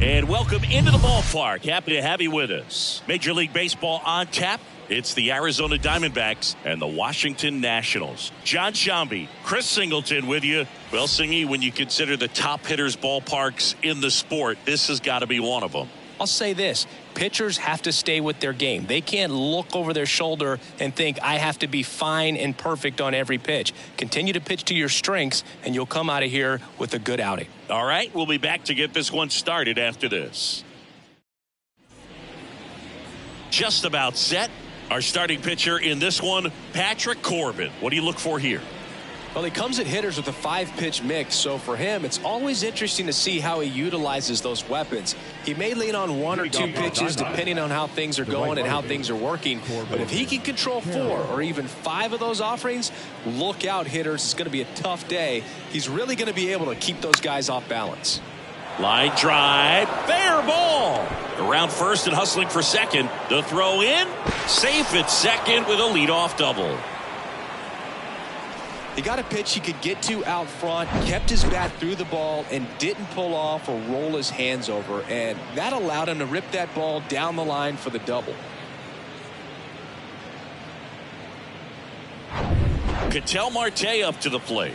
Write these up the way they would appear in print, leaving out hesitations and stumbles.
And welcome into the ballpark. Happy to have you with us. Major League Baseball on tap. It's the Arizona Diamondbacks and the Washington Nationals. John Shambi, Chris Singleton with you. Well, Singy, when you consider the top hitters ballparks in the sport, this has got to be one of them. I'll say this. Pitchers have to stay with their game. They can't look over their shoulder and think, I have to be fine and perfect on every pitch. Continue to pitch to your strengths, and you'll come out of here with a good outing. All right, we'll be back to get this one started after this. Just about set. Our starting pitcher in this one, Patrick Corbin. What do you look for here? Well, he comes at hitters with a 5-pitch mix, so for him, it's always interesting to see how he utilizes those weapons. He may lean on 1 or 2 pitches depending on how things are going and how things are working, but if he can control 4 or even 5 of those offerings, look out, hitters. It's going to be a tough day. He's really going to be able to keep those guys off balance. Line drive, fair ball. Around first and hustling for second. The throw in, safe at second with a leadoff double. He got a pitch he could get to out front, kept his bat through the ball, and didn't pull off or roll his hands over, and that allowed him to rip that ball down the line for the double. Ketel Marte up to the plate.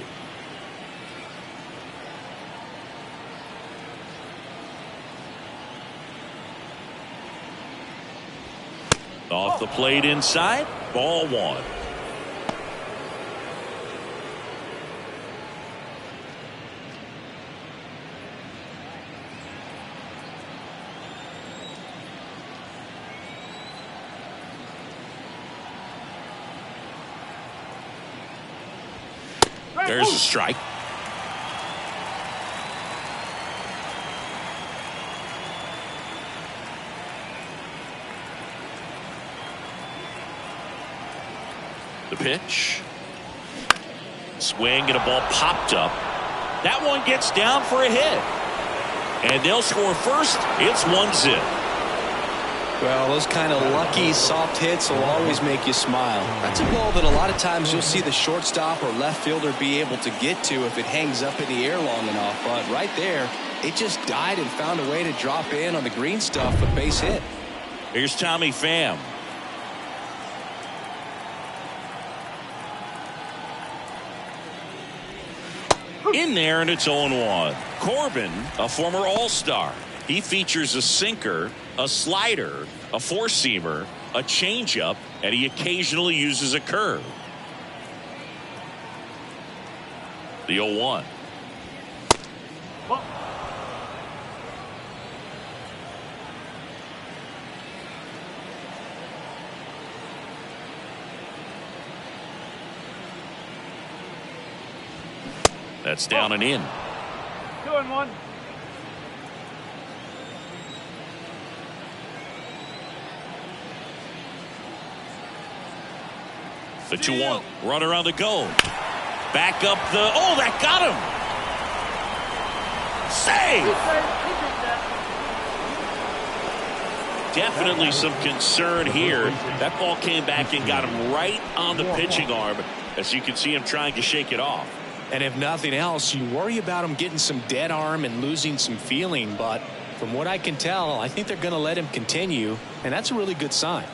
Off the plate inside, ball 1. There's a strike. The pitch. Swing and a ball popped up. That one gets down for a hit. And they'll score first. It's 1-0. Well, those kind of lucky soft hits will always make you smile. That's a ball that a lot of times you'll see the shortstop or left fielder be able to get to if it hangs up in the air long enough. But right there, it just died and found a way to drop in on the green stuff, a base hit. Here's Tommy Pham. In there, and it's 0-1. Corbin, a former All-Star. He features a sinker, a slider, a four-seamer, a changeup, and he occasionally uses a curve. The 0-1. That's down and in. 2-1. The 2-1. Runner on the go. Back up the. Oh, that got him. Save. Definitely some concern here. That ball came back and got him right on the pitching arm. As you can see him trying to shake it off. And if nothing else, you worry about him getting some dead arm and losing some feeling. But from what I can tell, I think they're going to let him continue. And that's a really good sign.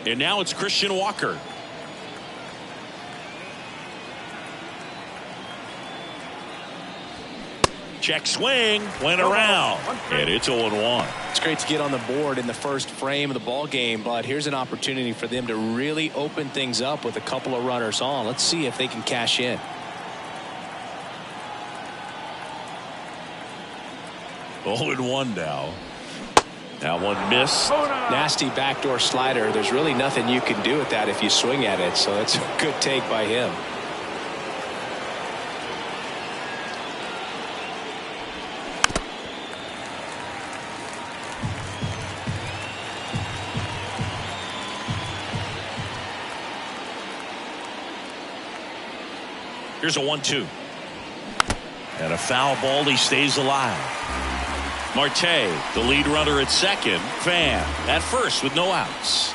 And now it's Christian Walker. Check swing, went around, and it's 0-1. It's great to get on the board in the first frame of the ball game, but here's an opportunity for them to really open things up with a couple of runners on. Let's see if they can cash in. Oh, and 1 now. That one missed. Nasty backdoor slider. There's really nothing you can do with that if you swing at it, so that's a good take by him. Here's a 1-2. And a foul ball. He stays alive. Marte, the lead runner at second. Pham at first with no outs.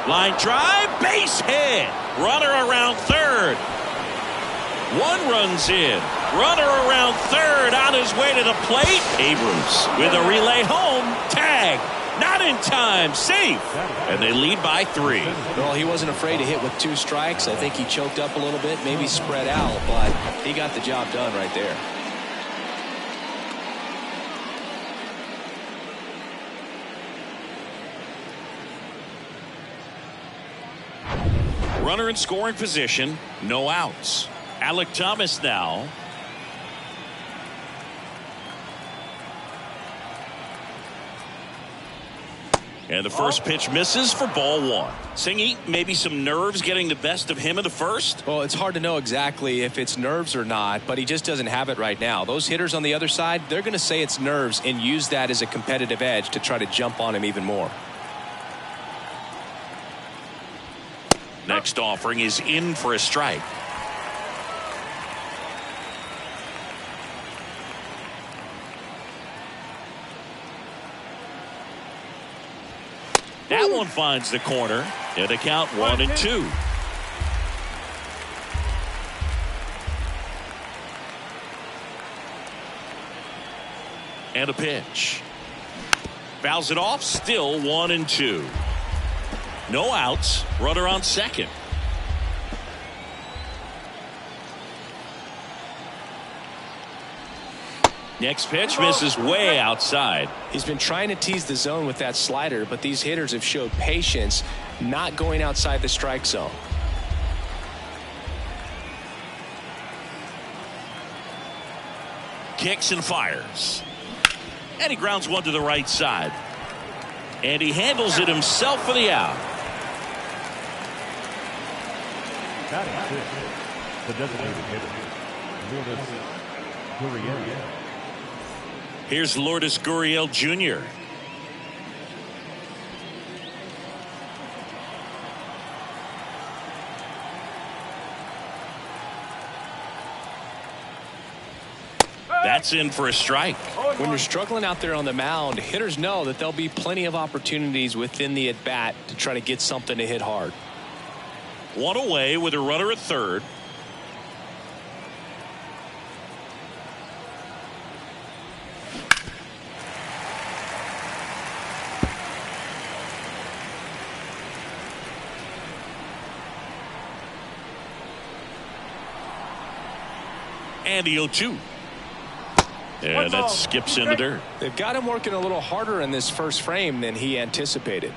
Line drive, base hit. Runner around third. One runs in. Runner around third on his way to the plate. Abrams with a relay home. Tag. Not in time. Safe. And they lead by 3. Well, he wasn't afraid to hit with 2 strikes. I think he choked up a little bit, maybe spread out, but he got the job done right there. Runner in scoring position. No outs. Alec Thomas now. And the first pitch misses for ball 1. Singy, maybe some nerves getting the best of him in the first? Well, it's hard to know exactly if it's nerves or not, but he just doesn't have it right now. Those hitters on the other side, they're going to say it's nerves and use that as a competitive edge to try to jump on him even more. Next offering is in for a strike. That one finds the corner. And the count 1-2. And a pitch. Fouls it off. Still 1-2. No outs. Runner on second. Next pitch misses way outside. He's been trying to tease the zone with that slider, but these hitters have showed patience, not going outside the strike zone. Kicks and fires. And he grounds one to the right side. And he handles it himself for the out. The designated hitter, Lourdes Gurriel. Here's Lourdes Gurriel Jr. That's in for a strike. When you're struggling out there on the mound, hitters know that there'll be plenty of opportunities within the at-bat to try to get something to hit hard. One away with a runner at third. And the 0-2. And that skips in the dirt. They've got him working a little harder in this first frame than he anticipated.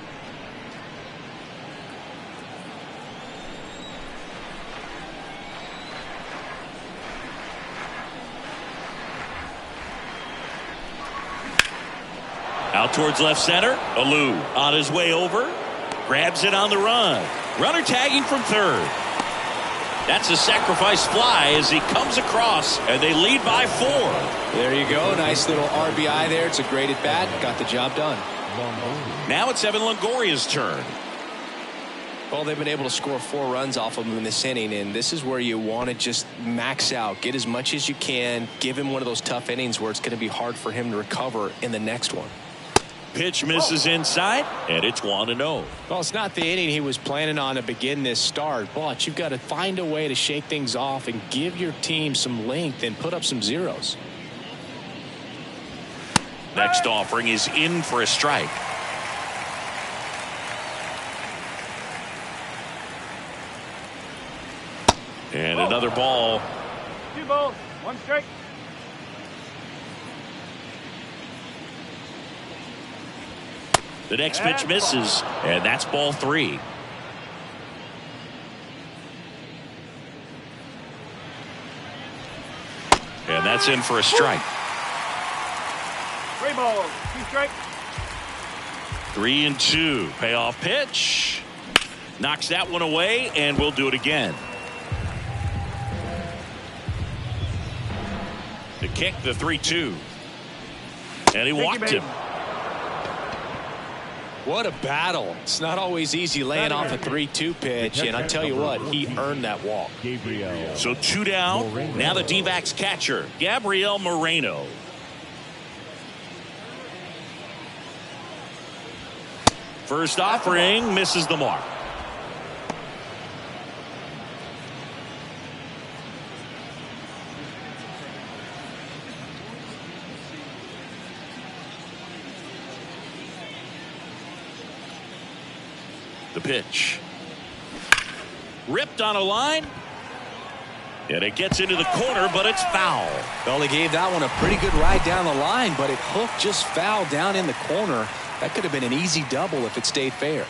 Out towards left center. Alou on his way over. Grabs it on the run. Runner tagging from third. That's a sacrifice fly as he comes across, and they lead by 4. There you go. Nice little RBI there. It's a great at bat. Got the job done. Now it's Evan Longoria's turn. Well, they've been able to score 4 runs off of him in this inning, and this is where you want to just max out, get as much as you can, give him one of those tough innings where it's going to be hard for him to recover in the next one. Pitch misses inside, and it's 1-0. Well, it's not the inning he was planning on to begin this start, but you've got to find a way to shake things off and give your team some length and put up some zeros. Next offering is in for a strike. And another ball. 2 balls, 1 strike. The next pitch misses, and that's ball 3. And that's in for a strike. 3 balls, 2 strikes. 3-2. Payoff pitch. Knocks that one away, and we'll do it again. The kick, the 3-2. And he walked him. What a battle. It's not always easy laying off a 3-2 pitch, and I tell you what, he earned that walk. So 2 down. Now the D-backs catcher, Gabriel Moreno. First offering misses the mark. The pitch. Ripped on a line. And it gets into the corner, but it's foul. Well, he gave that one a pretty good ride down the line, but it hooked just foul down in the corner. That could have been an easy double if it stayed fair.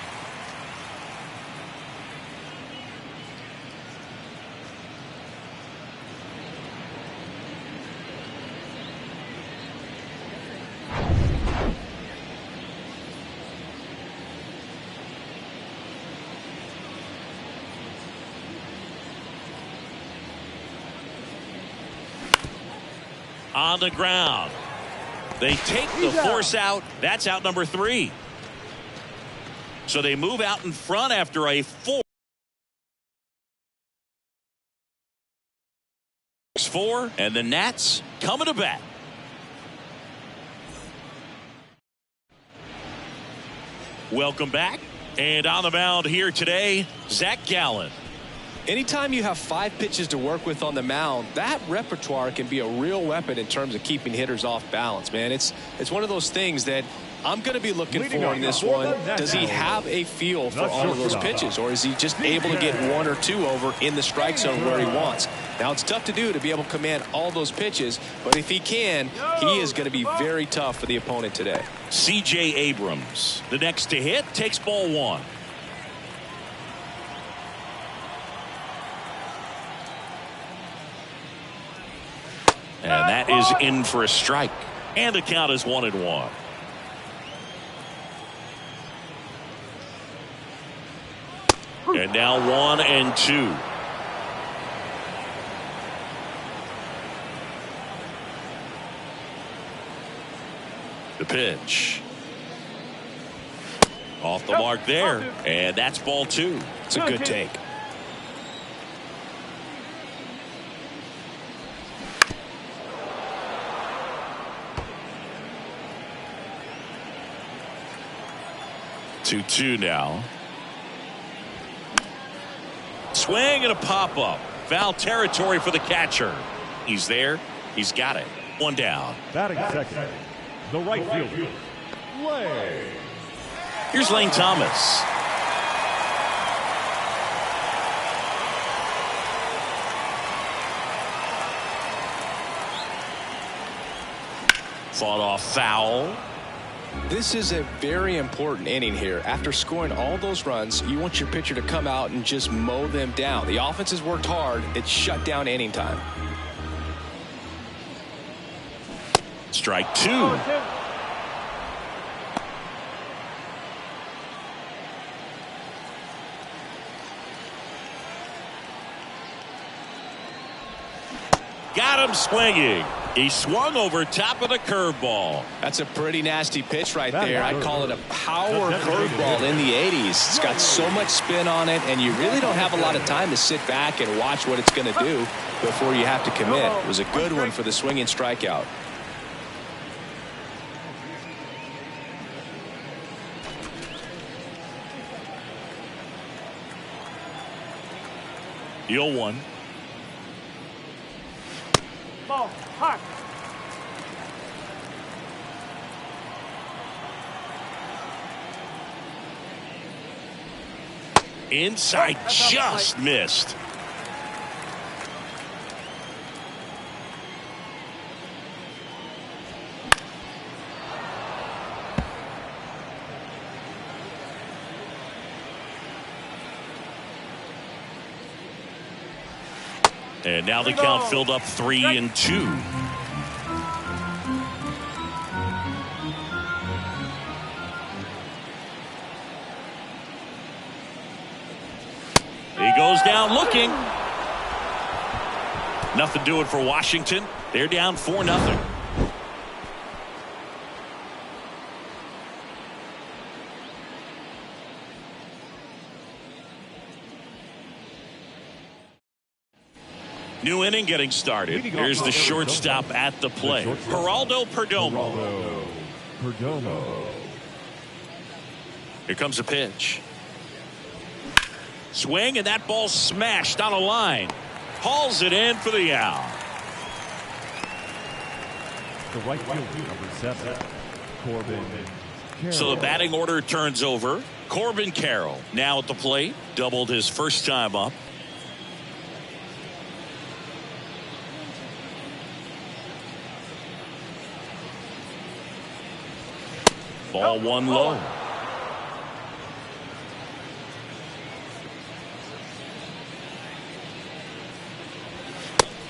On the ground. They take the force out. That's out number 3. So they move out in front after a 4-4, and the Nats coming to bat. Welcome back. And on the mound here today, Zach Gallen. Anytime you have 5 pitches to work with on the mound, that repertoire can be a real weapon in terms of keeping hitters off balance, man. It's one of those things that I'm going to be looking for in this one. Does he have a feel for all of those pitches, or is he just able to get 1 or 2 over in the strike zone where he wants? Now, it's tough to do to be able to command all those pitches, but if he can, he is going to be very tough for the opponent today. C.J. Abrams, the next to hit, takes ball 1. And that is in for a strike. And the count is 1-1. And now 1-2. The pitch. Off the mark there. And that's ball 2. It's a good take. Two now. Swing and a pop-up. Foul territory for the catcher. He's there. He's got it. 1 down. Batting second, the right fielder, Lane. Here's Lane Thomas. Fought off foul. This is a very important inning here. After scoring all those runs, you want your pitcher to come out and just mow them down. The offense has worked hard. It's shut down inning time. Strike 2. Got him swinging. He swung over top of the curveball. That's a pretty nasty pitch right there. I'd call it a power curveball in the 80s. It's got so much spin on it, and you really don't have a lot of time to sit back and watch what it's going to do before you have to commit. It was a good one for the swinging strikeout. The 0-1. Ball, hot. Inside, just missed. And now the count filled up 3-2. He goes down looking. Nothing doing for Washington. They're down 4-0. New inning getting started. Here's the shortstop at the plate, Geraldo Perdomo. Here comes a pitch. Swing, and that ball smashed on a line. Hauls it in for the out. The right fielder, number 7, Corbin Carroll. So the batting order turns over. Corbin Carroll now at the plate. Doubled his first time up. Ball one low.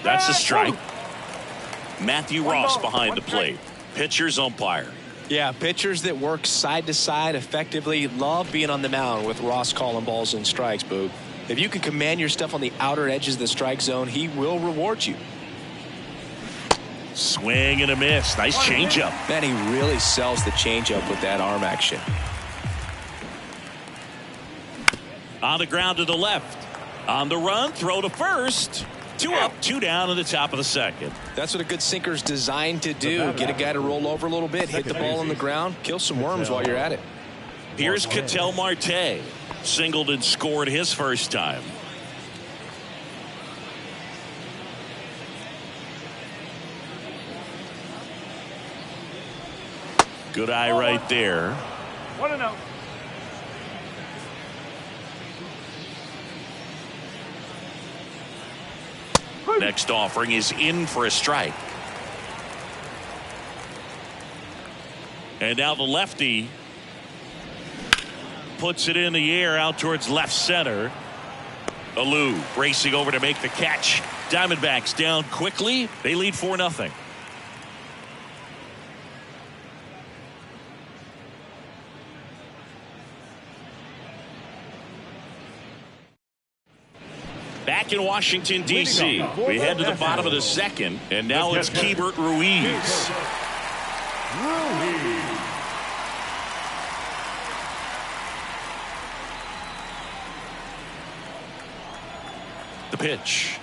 That's a strike. Matthew Ross behind the plate. Pitcher's umpire. Yeah, pitchers that work side to side effectively love being on the mound with Ross calling balls and strikes, Boog. If you can command your stuff on the outer edges of the strike zone, he will reward you. Swing and a miss. Nice changeup. Man, he really sells the changeup with that arm action. On the ground to the left. On the run, throw to first. 2 up, 2 down in the top of the second. That's what a good sinker's designed to do. Get a guy to roll over a little bit, hit the ball on the ground, kill some worms while you're at it. Here's Ketel Marte. Singled and scored his first time. Good eye right there. 1-0. Next offering is in for a strike. And now the lefty puts it in the air out towards left center. Alou racing over to make the catch. Diamondbacks down quickly. They lead 4-0. Back in Washington, D.C. We head to the bottom of the second, and now it's Keibert Ruiz. The pitch.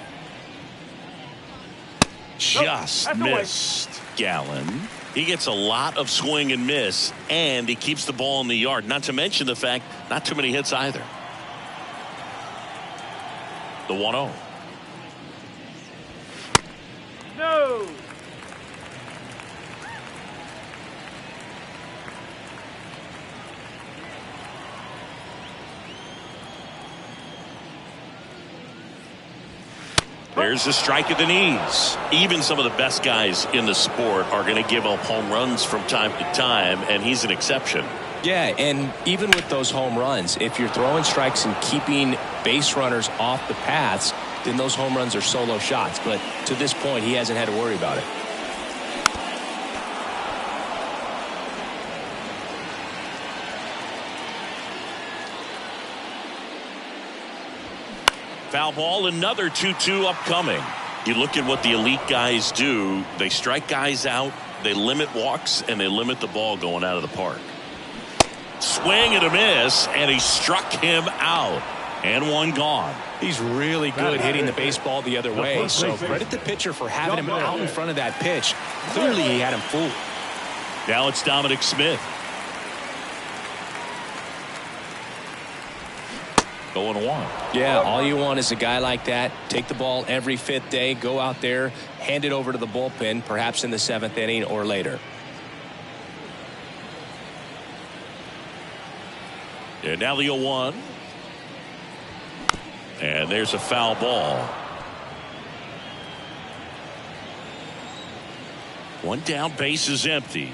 Just missed. Gallen. He gets a lot of swing and miss, and he keeps the ball in the yard. Not to mention the fact, not too many hits either. The 1-0. No. There's a strike at the knees. Even some of the best guys in the sport are going to give up home runs from time to time, and he's an exception. Yeah, and even with those home runs, if you're throwing strikes and keeping base runners off the paths, then those home runs are solo shots. But to this point, he hasn't had to worry about it. Foul ball, another 2-2 upcoming. You look at what the elite guys do. They strike guys out, they limit walks, and they limit the ball going out of the park. Swing and a miss, and he struck him out. And one gone. He's really good hitting the baseball the other way. So credit the pitcher for having him out in front of that pitch. Clearly he had him fooled. Now it's Dominic Smith. 0-1. Yeah, all you want is a guy like that. Take the ball every 5th day, go out there, hand it over to the bullpen, perhaps in the 7th inning or later. And now the 0-1. And there's a foul ball. One down, base is empty.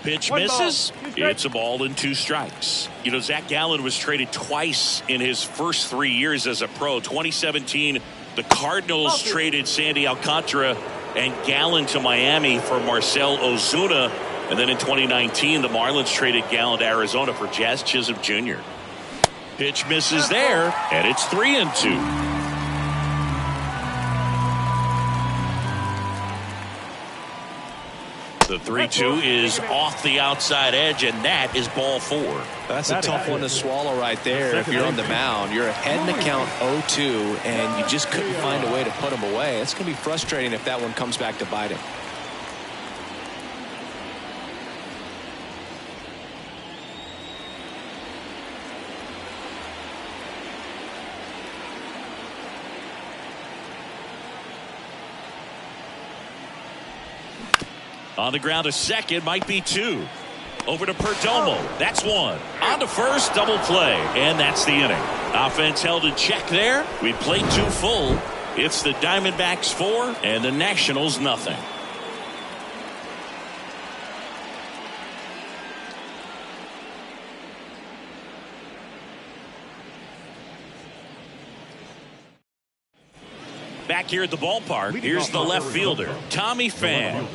Pitch misses. It's a ball and 2 strikes. You know, Zach Gallen was traded twice in his first 3 years as a pro. 2017, the Cardinals traded Sandy Alcantara and Gallen to Miami for Marcell Ozuna. And then in 2019, the Marlins traded Gallen to Arizona for Jazz Chisholm Jr. Pitch misses there, and it's 3-2. The 3-2 is off the outside edge, and that is ball 4. That's a tough one to swallow right there. If you're on the mound, you're ahead in the count 0-2, and you just couldn't find a way to put him away. It's going to be frustrating if that one comes back to bite him. On the ground to second, might be 2. Over to Perdomo. That's 1. On to first, double play. And that's the inning. Offense held in check there. We played 2 full. It's the Diamondbacks 4 and the Nationals nothing. Back here at the ballpark, here's the left fielder, Tommy Pham.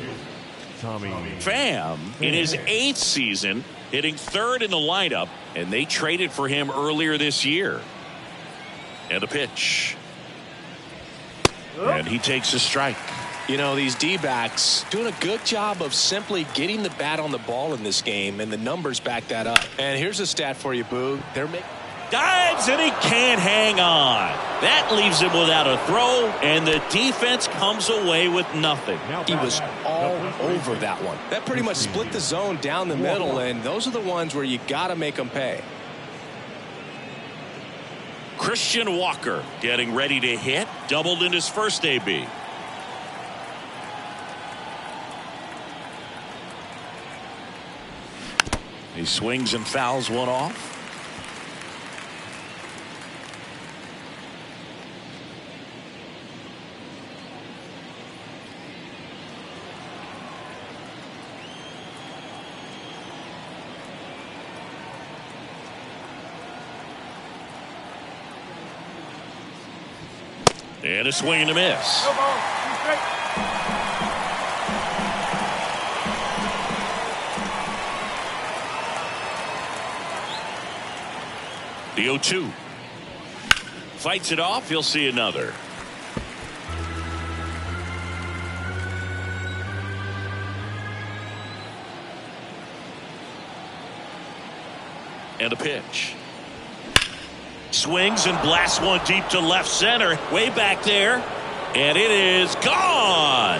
Pham, in his 8th season, hitting 3rd in the lineup, and they traded for him earlier this year. And a pitch. And he takes a strike. You know, these D-backs doing a good job of simply getting the bat on the ball in this game, and the numbers back that up. And here's a stat for you, Boog. They're making... Dives, and he can't hang on. That leaves him without a throw, and the defense comes away with nothing. He was all over that one. That pretty much split the zone down the middle, and those are the ones where you got to make them pay. Christian Walker getting ready to hit. Doubled in his first AB. He swings and fouls one off. And a swing and a miss. The 0-2. Fights it off. He'll see another. And a pitch. Swings and blasts one deep to left center, way back there, and it is gone.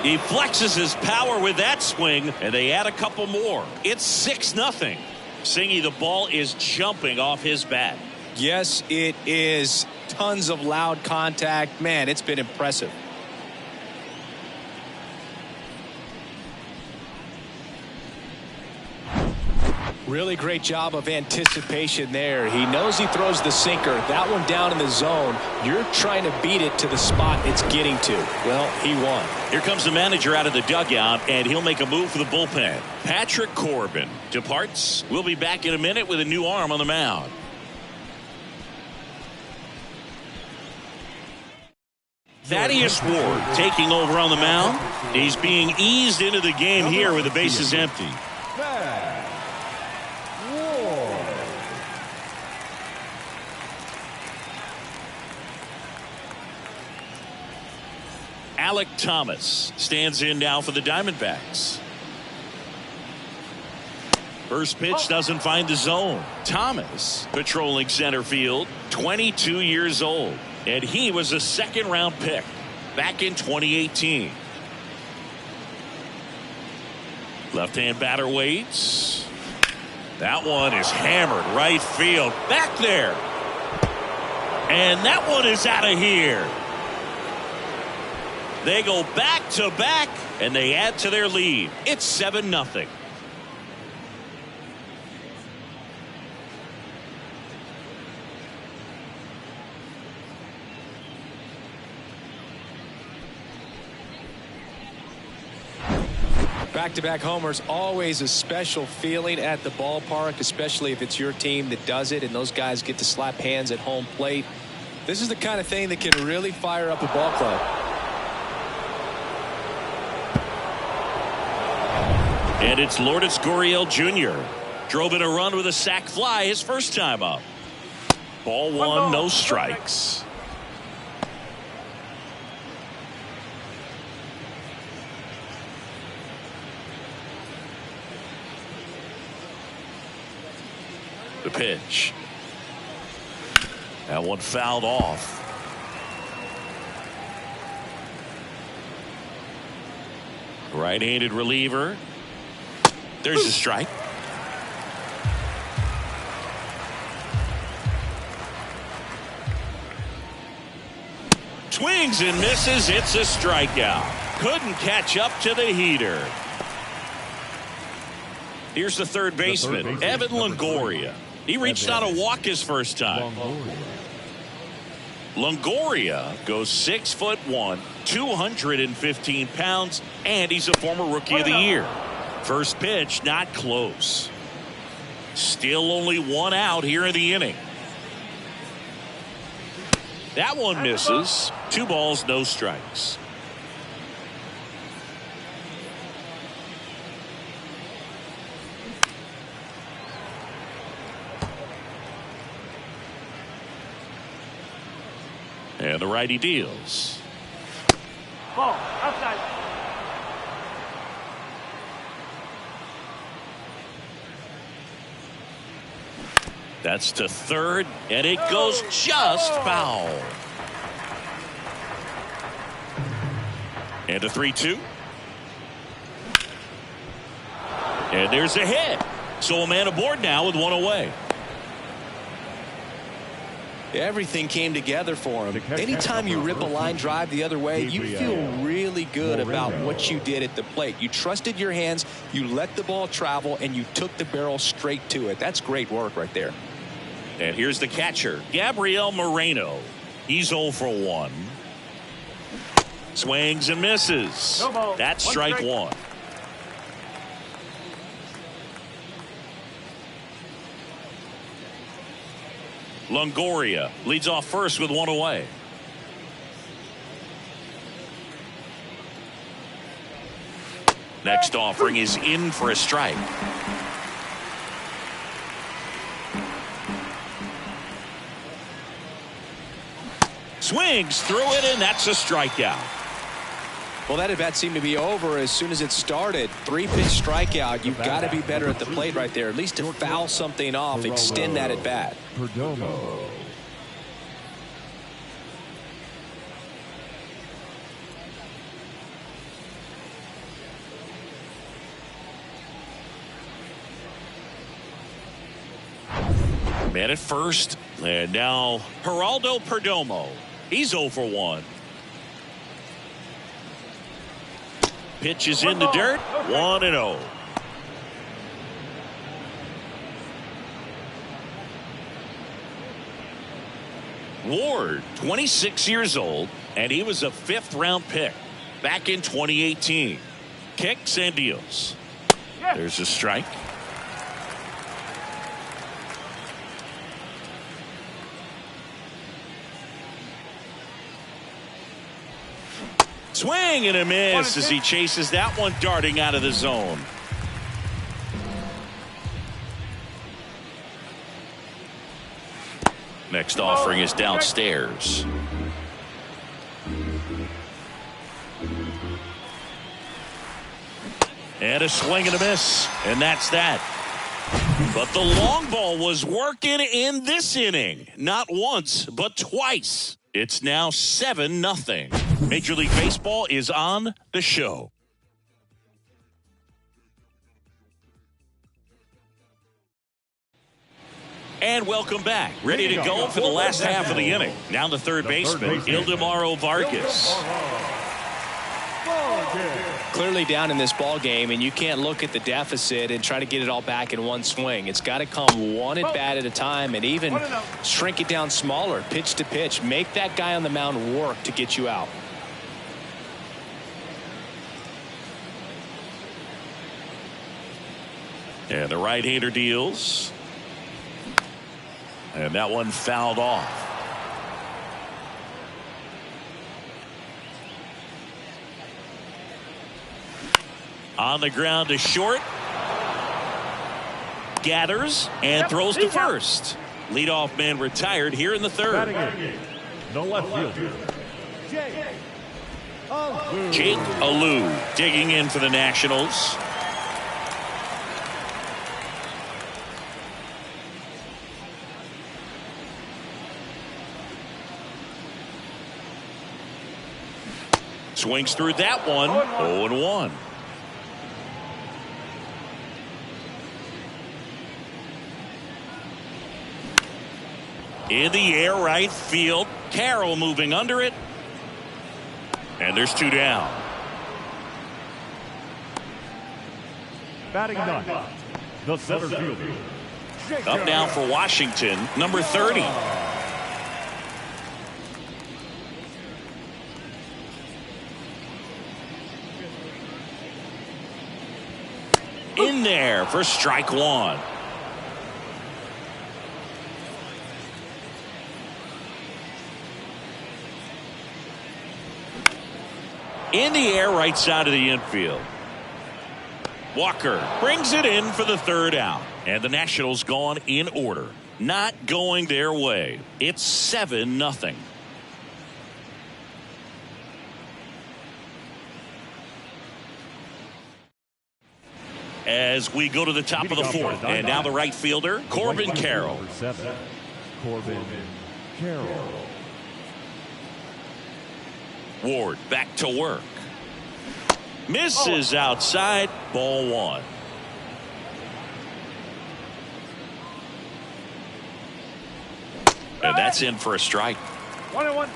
He flexes his power with that swing, and they add a couple more. It's 6-0. Singy, the ball is jumping off his bat. Yes, it is. Tons of loud contact. Man, it's been impressive. Really great job of anticipation there. He knows he throws the sinker. That one down in the zone. You're trying to beat it to the spot it's getting to. Well, he won. Here comes the manager out of the dugout, and he'll make a move for the bullpen. Patrick Corbin departs. We'll be back in a minute with a new arm on the mound. Thaddeus Ward taking over on the mound. He's being eased into the game here with the bases empty. Alec Thomas stands in now for the Diamondbacks. First pitch doesn't find the zone. Thomas patrolling center field, 22 years old, and he was a second-round pick back in 2018. Left-hand batter waits. That one is hammered right field. Back there. And that one is out of here. They go back to back, and they add to their lead. It's 7-0. Back-to-back homers, always a special feeling at the ballpark, especially if it's your team that does it and those guys get to slap hands at home plate. This is the kind of thing that can really fire up a ball club. And it's Lourdes Gurriel Jr. Drove in a run with a sac fly his first time up. Ball one, no strikes. The pitch. That one fouled off. Right-handed reliever. There's a strike. Swings and misses. It's a strikeout. Couldn't catch up to the heater. Here's the third baseman, Evan Longoria. He reached out a walk his first time. Longoria goes 6'1", 215 pounds, and he's a former Rookie of the Year. First pitch, not close. Still only one out here in the inning. That one misses. 2 balls, no strikes. And the righty deals. Ball, outside. That's to third, and it goes just foul. And a 3-2. And there's a hit. So a man aboard now with one away. Everything came together for him. Anytime you rip a line drive the other way, you feel really good about what you did at the plate. You trusted your hands, you let the ball travel, and you took the barrel straight to it. That's great work right there. And here's the catcher, Gabriel Moreno. He's 0 for 1. Swings and misses. That's strike one. Longoria leads off first with one away. Next offering is in for a strike. Swings through it, and that's a strikeout. Well, that at bat seemed to be over as soon as it started. 3-pitch strikeout. You've got to be better at the plate right there, at least to foul something off, extend that at bat. Perdomo. Man at first, and now Geraldo Perdomo. He's 0 for 1. Pitch is in the dirt. 1-0. Ward, 26 years old, and he was a 5th-round pick back in 2018. Kicks and deals. There's a strike. Swing and a miss as he chases that one darting out of the zone. Next offering is downstairs. And a swing and a miss, and that's that. But the long ball was working in this inning. Not once, but twice. It's now 7-0. Major League Baseball is on the show. And welcome back. Ready to go for the last half of the inning. Now the third baseman, Ildemaro Vargas. Clearly down in this ball game, and you can't look at the deficit and try to get it all back in one swing. It's got to come one at bat at a time, and even shrink it down smaller, pitch to pitch. Make that guy on the mound work to get you out. And the right-hander deals. And that one fouled off. On the ground to short. Gathers and throws to first. Leadoff man retired here in the third. No left fielder. Jake Alou digging in for the Nationals. Swings through that one. 0-1. In the air, right field. Carroll moving under it. And there's 2 down. Batting ninth, the center fielder. Up now for Washington, number 30. In there for strike 1. In the air, right side of the infield. Walker brings it in for the 3rd out. And the Nationals gone in order. Not going their way. It's 7-0. As we go to the top of the 4th. And now the right fielder, Corbin Carroll. Number 7, Corbin Carroll. Ward back to work. Misses outside. Ball 1. And that's in for a strike. 1-1.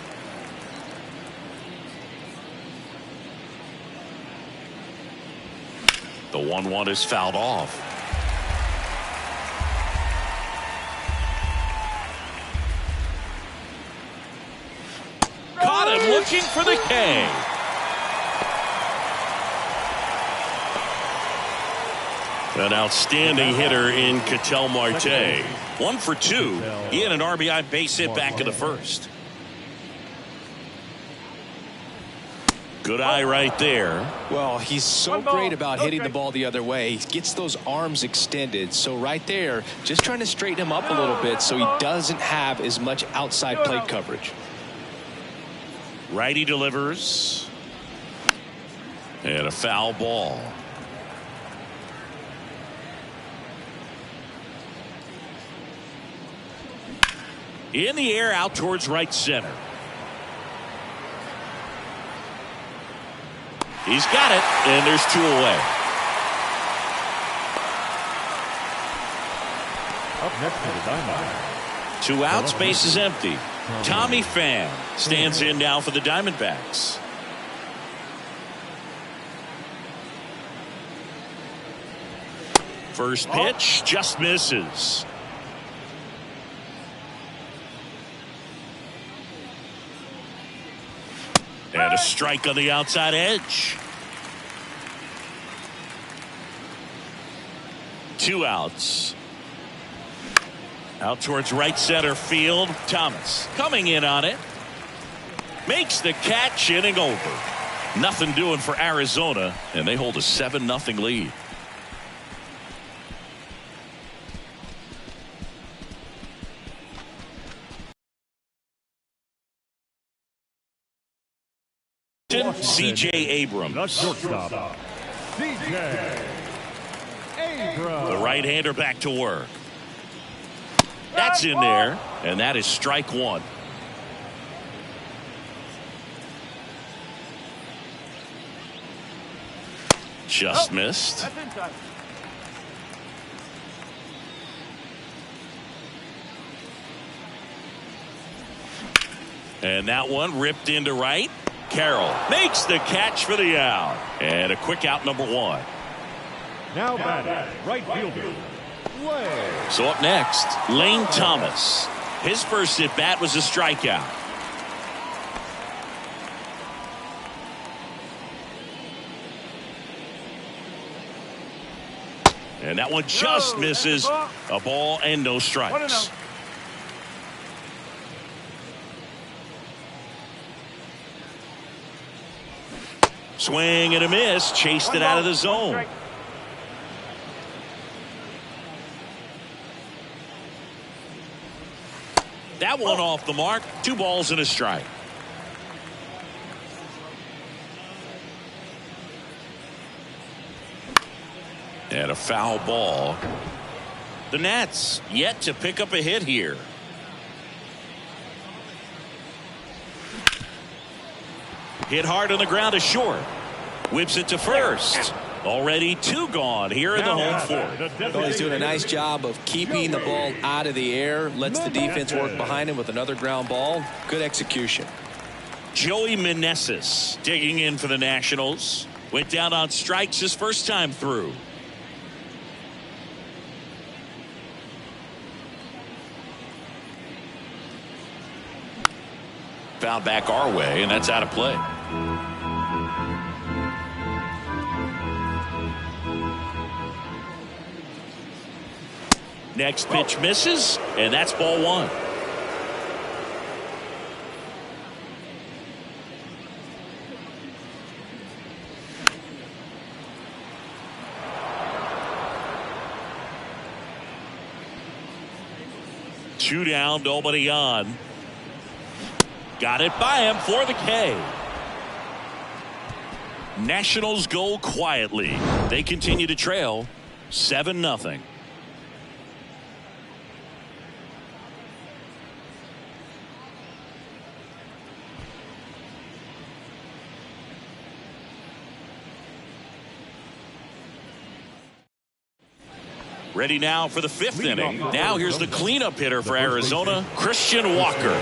The 1-1 is fouled off. Caught him looking for the K. An outstanding hitter in Ketel Marte. 1 for 2. He had an RBI base hit back in the 1st. Good eye right there. Well, he's so great about hitting the ball the other way. He gets those arms extended. So right there, just trying to straighten him up a little bit so he doesn't have as much outside plate coverage. Righty delivers. And a foul ball. In the air, out towards right center. He's got it, and there's 2 away. Up next for the Diamondbacks. 2 outs, base is empty. Tommy Pham stands in now for the Diamondbacks. First pitch just misses. And a strike on the outside edge. 2 outs. Out towards right center field. Thomas coming in on it. Makes the catch, inning over. Nothing doing for Arizona, and they hold a 7-0 lead. C.J. Abrams. The shortstop, C.J. Abrams. The right-hander back to work. That's in there, and that is strike 1. Just missed. That's inside. And that one ripped into right. Carroll makes the catch for the out. And a quick out, number 1. Now batting, right fielder, Way. So up next, Lane Thomas. His first at bat was a strikeout. And that one just misses. A ball and no strikes. Swing and a miss. Chased it out of the zone. That one off the mark. 2 balls and a strike. And a foul ball. The Nats yet to pick up a hit here. Hit hard on the ground to short. Whips it to first. Already 2 gone here in the home fourth. Well, he's doing a nice job of keeping the ball out of the air. Lets the defense work behind him with another ground ball. Good execution. Joey Meneses digging in for the Nationals. Went down on strikes his first time through. Foul back our way, and that's out of play. Next pitch misses, and that's ball 1. Two down, nobody on. Got it by him for the K. Nationals go quietly. They continue to trail 7-0. Ready now for the 5th inning. Now here's the cleanup hitter for Arizona, Christian Walker.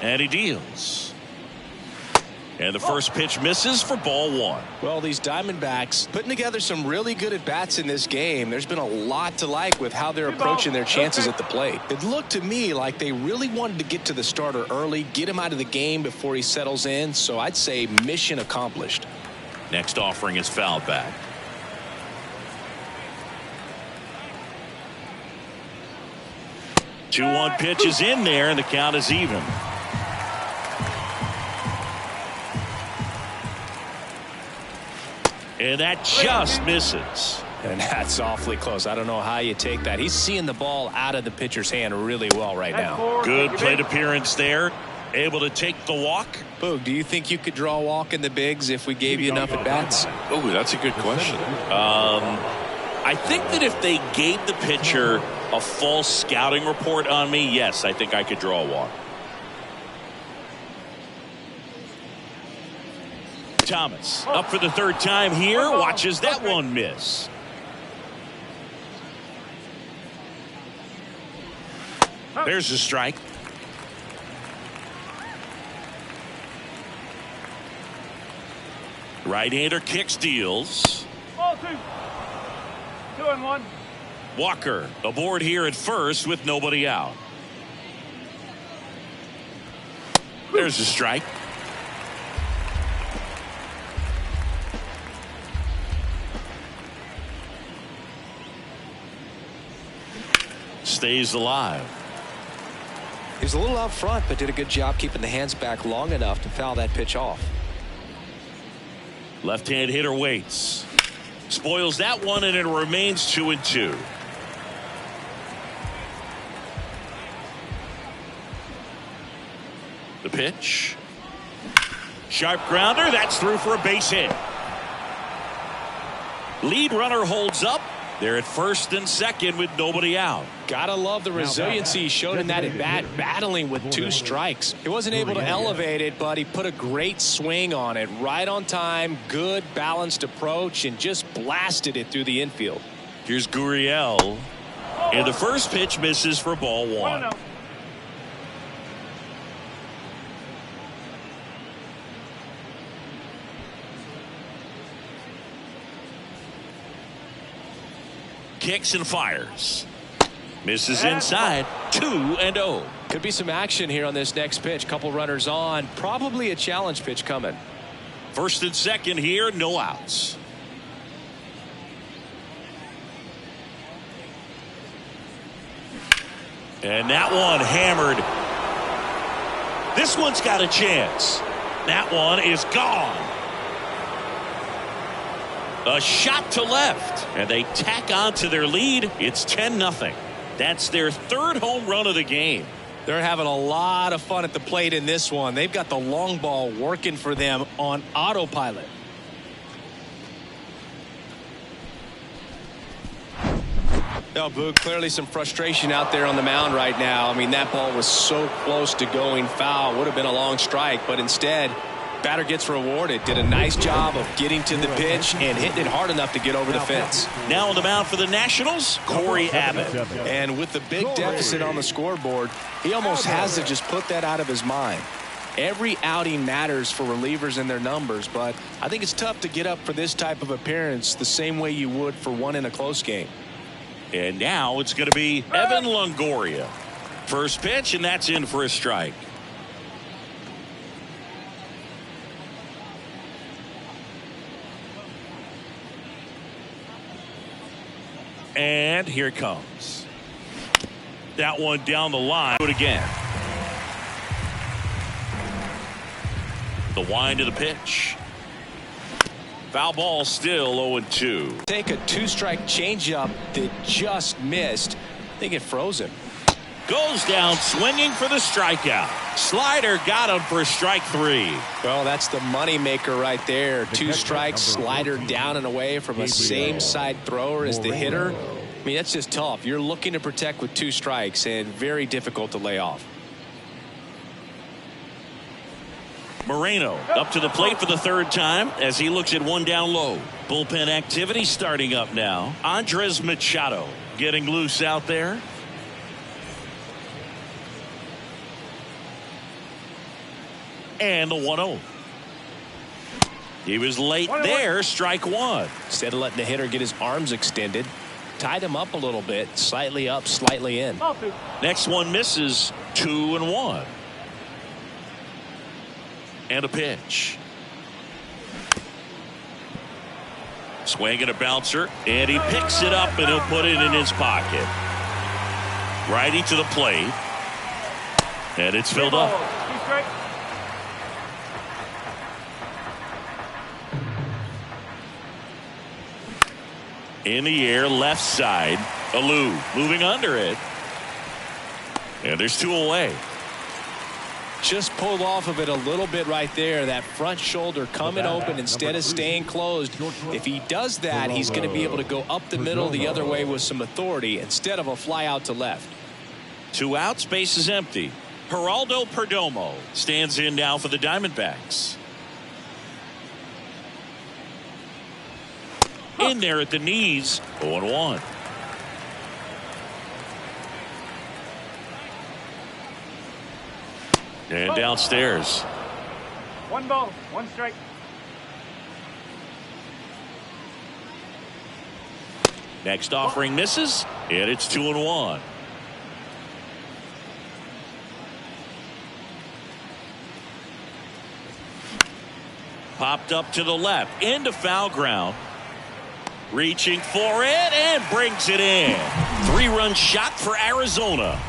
And he deals. And the first pitch misses for ball 1. Well, these Diamondbacks putting together some really good at-bats in this game. There's been a lot to like with how they're approaching their chances at the plate. It looked to me like they really wanted to get to the starter early, get him out of the game before he settles in. So I'd say mission accomplished. Next offering is fouled back. Two 1 pitch is in there, and the count is even. And that just misses. And that's awfully close. I don't know how you take that. He's seeing the ball out of the pitcher's hand really well right now. Good plate appearance there. Able to take the walk. Boog, do you think you could draw a walk in the bigs if we gave you enough at bats? Oh, that's a good question. I think that if they gave the pitcher a full scouting report on me, yes, I think I could draw a walk. Thomas up for the 3rd time here. Watches that one miss. There's a strike. Right-hander kicks, deals. Ball 2. 2-1. Walker aboard here at first with nobody out. There's a strike. Stays alive. He's a little out front, but did a good job keeping the hands back long enough to foul that pitch off. Left-hand hitter waits. Spoils that one, and it remains 2-2. The pitch. Sharp grounder. That's through for a base hit. Lead runner holds up. They're at first and second with nobody out. Gotta love the resiliency he showed in that at bat, battling with 2 strikes. He wasn't able to elevate it, but he put a great swing on it. Right on time, good balanced approach, and just blasted it through the infield. Here's Gurriel. And the first pitch misses for ball 1. Kicks and fires. Misses inside. 2-0. Could be some action here on this next pitch. Couple runners on. Probably a challenge pitch coming. First and second here. No outs. And that one hammered. This one's got a chance. That one is gone. A shot to left, and they tack on to their lead. It's 10-0. That's their 3rd home run of the game. They're having a lot of fun at the plate in this one. They've got the long ball working for them on autopilot. Well, Boog, clearly some frustration out there on the mound right now. I mean, that ball was so close to going foul. Would have been a long strike, but instead, batter gets rewarded. Did a nice job of getting to the pitch and hitting it hard enough to get over the fence. Now on the mound for the Nationals, Corey Abbott. And with the big deficit on the scoreboard, he almost has to just put that out of his mind. Every outing matters for relievers and their numbers, but I think it's tough to get up for this type of appearance the same way you would for one in a close game. And now it's going to be Evan Longoria. First pitch, and that's in for a strike. And here it comes. That one down the line. Do it again. The wind of the pitch. Foul ball, still 0-2. Take a two-strike changeup that just missed. I think it froze him. Goes down swinging for the strikeout. Slider got him for strike 3. Well, that's the money maker right there. Two strikes, slider down and away from a same side thrower as the hitter. I mean, that's just tough. You're looking to protect with two strikes and very difficult to lay off. Moreno up to the plate for the third time as he looks at one down low. Bullpen activity starting up now. Andres Machado getting loose out there. And the 1-0. He was late there. Strike one. Instead of letting the hitter get his arms extended, tied him up a little bit. Slightly up, slightly in. Next one misses. 2-1. And a pitch. Swing and a bouncer, and he picks it up and he'll put it in his pocket. Righty to the plate, and it's filled up. In the air, left side. Alou moving under it, and there's 2 away. Just pulled off of it a little bit right there. That front shoulder coming open instead of staying closed. If he does that, he's going to be able to go up the middle the other way with some authority instead of a fly out to left. 2 outs, base is empty. Geraldo Perdomo stands in now for the Diamondbacks. In there at the knees. 0-1. And downstairs. 1 ball, 1 strike. Next offering misses, and it's 2-1. Popped up to the left, into foul ground. Reaching for it and brings it in. 3-run shot for Arizona.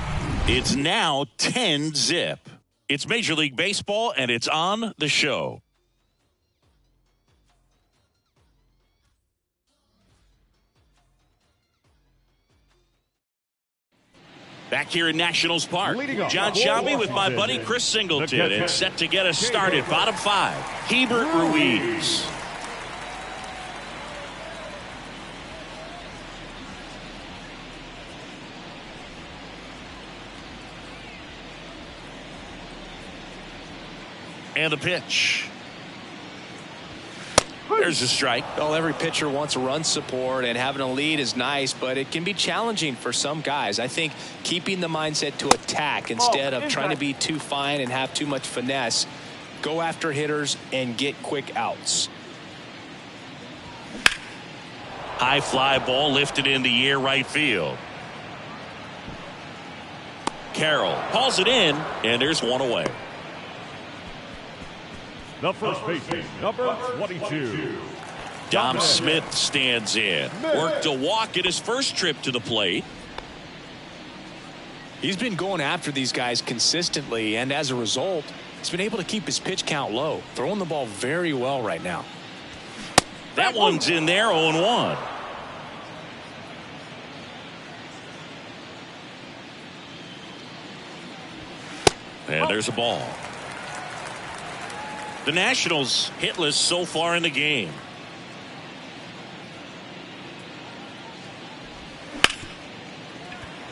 It's now 10-zip. It's Major League Baseball, and it's on the show. Back here in Nationals Park, John Shambi with my buddy Chris Singleton, and set to get us started. Bottom 5, Hebert Ruiz. And a pitch. There's a strike. Well, every pitcher wants run support, and having a lead is nice, but it can be challenging for some guys. I think keeping the mindset to attack instead of trying to be too fine and have too much finesse. Go after hitters and get quick outs. High fly ball lifted in the air, right field. Carroll hauls it in, and there's 1 away. The first baseman, number 22. Dom Smith stands in. Worked a walk at his first trip to the plate. He's been going after these guys consistently, and as a result, he's been able to keep his pitch count low. Throwing the ball very well right now. That one's in there, 0-1. And there's a ball. The Nationals hitless so far in the game.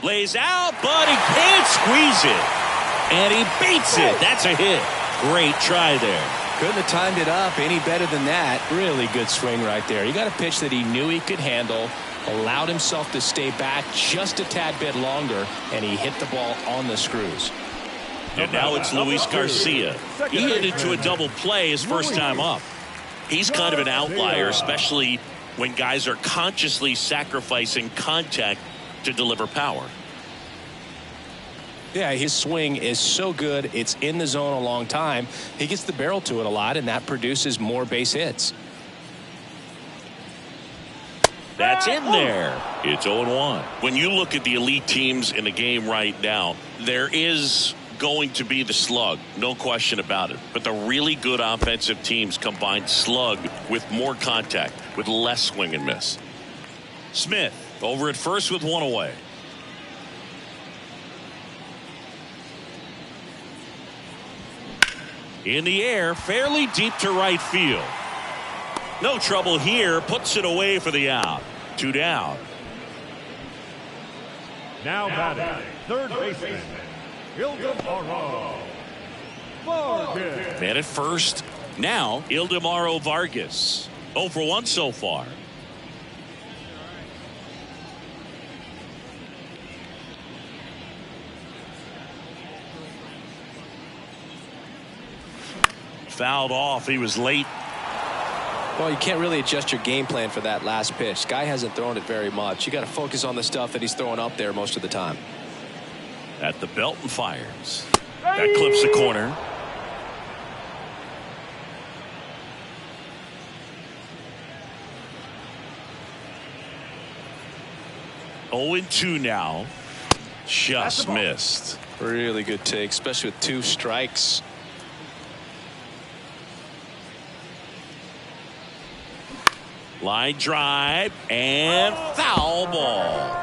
Lays out, but he can't squeeze it. And he beats it. That's a hit. Great try there. Couldn't have timed it up any better than that. Really good swing right there. He got a pitch that he knew he could handle, allowed himself to stay back just a tad bit longer, and he hit the ball on the screws. And now it's Luis Garcia. He hit into a double play his first time up. He's kind of an outlier, especially when guys are consciously sacrificing contact to deliver power. Yeah, his swing is so good. It's in the zone a long time. He gets the barrel to it a lot, and that produces more base hits. That's in there. It's 0-1. When you look at the elite teams in the game right now, there is going to be the slug, no question about it. But the really good offensive teams combine slug with more contact, with less swing and miss. Smith over at first with one away. In the air, fairly deep to right field. No trouble here, puts it away for the out. 2 down. Now batting, third baseman, Ildemaro Vargas. Man at first. Now, Ildemaro Vargas. 0 for 1 so far. Fouled off. He was late. Well, you can't really adjust your game plan for that last pitch. Guy hasn't thrown it very much. You got to focus on the stuff that he's throwing up there most of the time. At the belt and fires. That clips the corner. Oh, 0-2 now. Just missed. Really good take, especially with 2 strikes. Line drive and foul ball.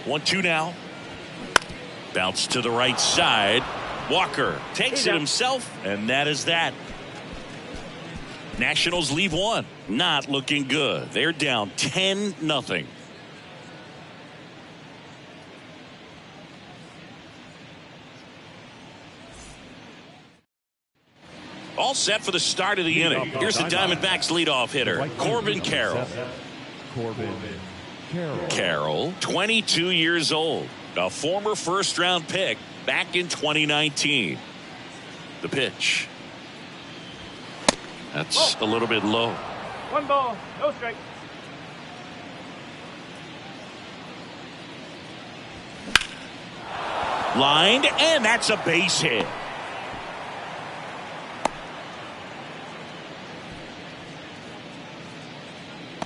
One, 2 now. Bounce to the right side. Walker takes it himself, and that is that. Nationals leave one. Not looking good. They're down 10-0. All set for the start of the inning. Here's the Diamondbacks leadoff hitter, Corbin Carroll. Carroll, 22 years old, a former first-round pick back in 2019. The pitch. That's a little bit low. 1 ball, no strike. Lined, and that's a base hit.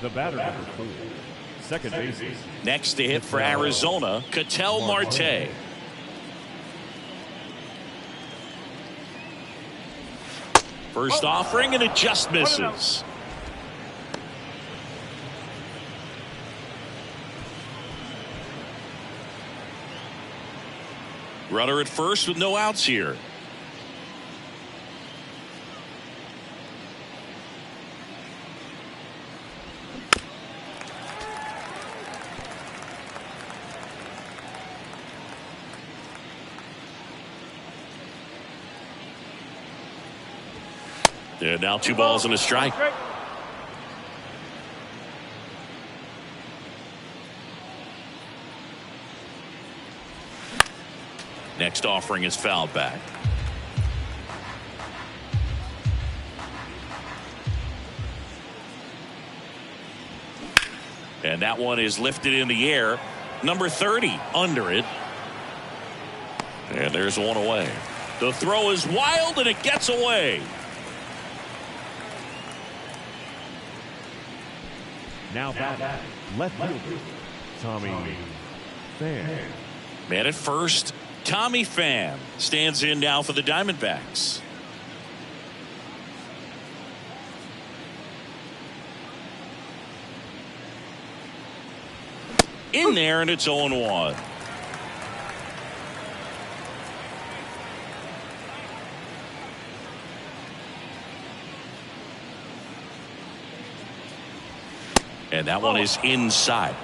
The batter number 4, second baseman. Next to hit for Arizona, Ketel Marte. First offering, and it just misses. Runner at first with no outs here. And now 2 balls and a strike. Next offering is fouled back. And that one is lifted in the air. Number 30 under it. And there's one away. The throw is wild, and it gets away. Now batting, left fielder, Tommy Pham. Man at first, Tommy Pham stands in now for the Diamondbacks. In there, and it's 0-1. And that one is inside.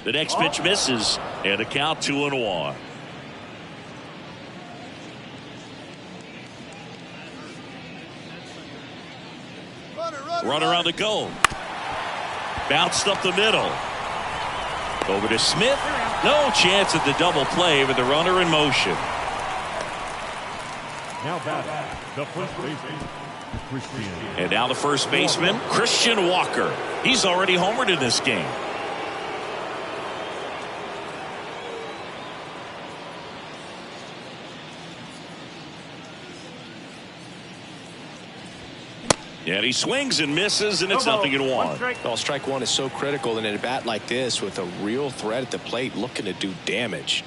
The next pitch misses, and a count 2-1. Runner on the go. Bounced up the middle. Over to Smith. No chance at the double play with the runner in motion. Now batting, the first baseman, Christian. And now the first baseman, Christian Walker. He's already homered in this game. And he swings and misses, and it's 0-1. Well, strike one is so critical in a bat like this with a real threat at the plate looking to do damage.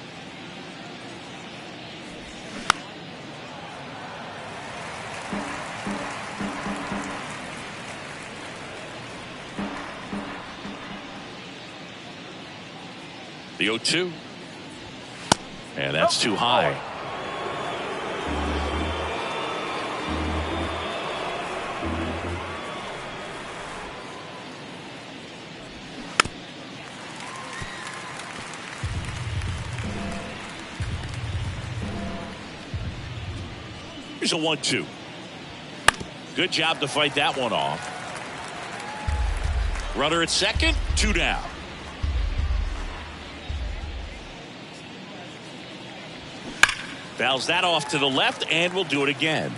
The 0-2. And that's too high. Here's a 1-2. Good job to fight that one off. Runner at second, 2 down. Fouls that off to the left, and we'll do it again.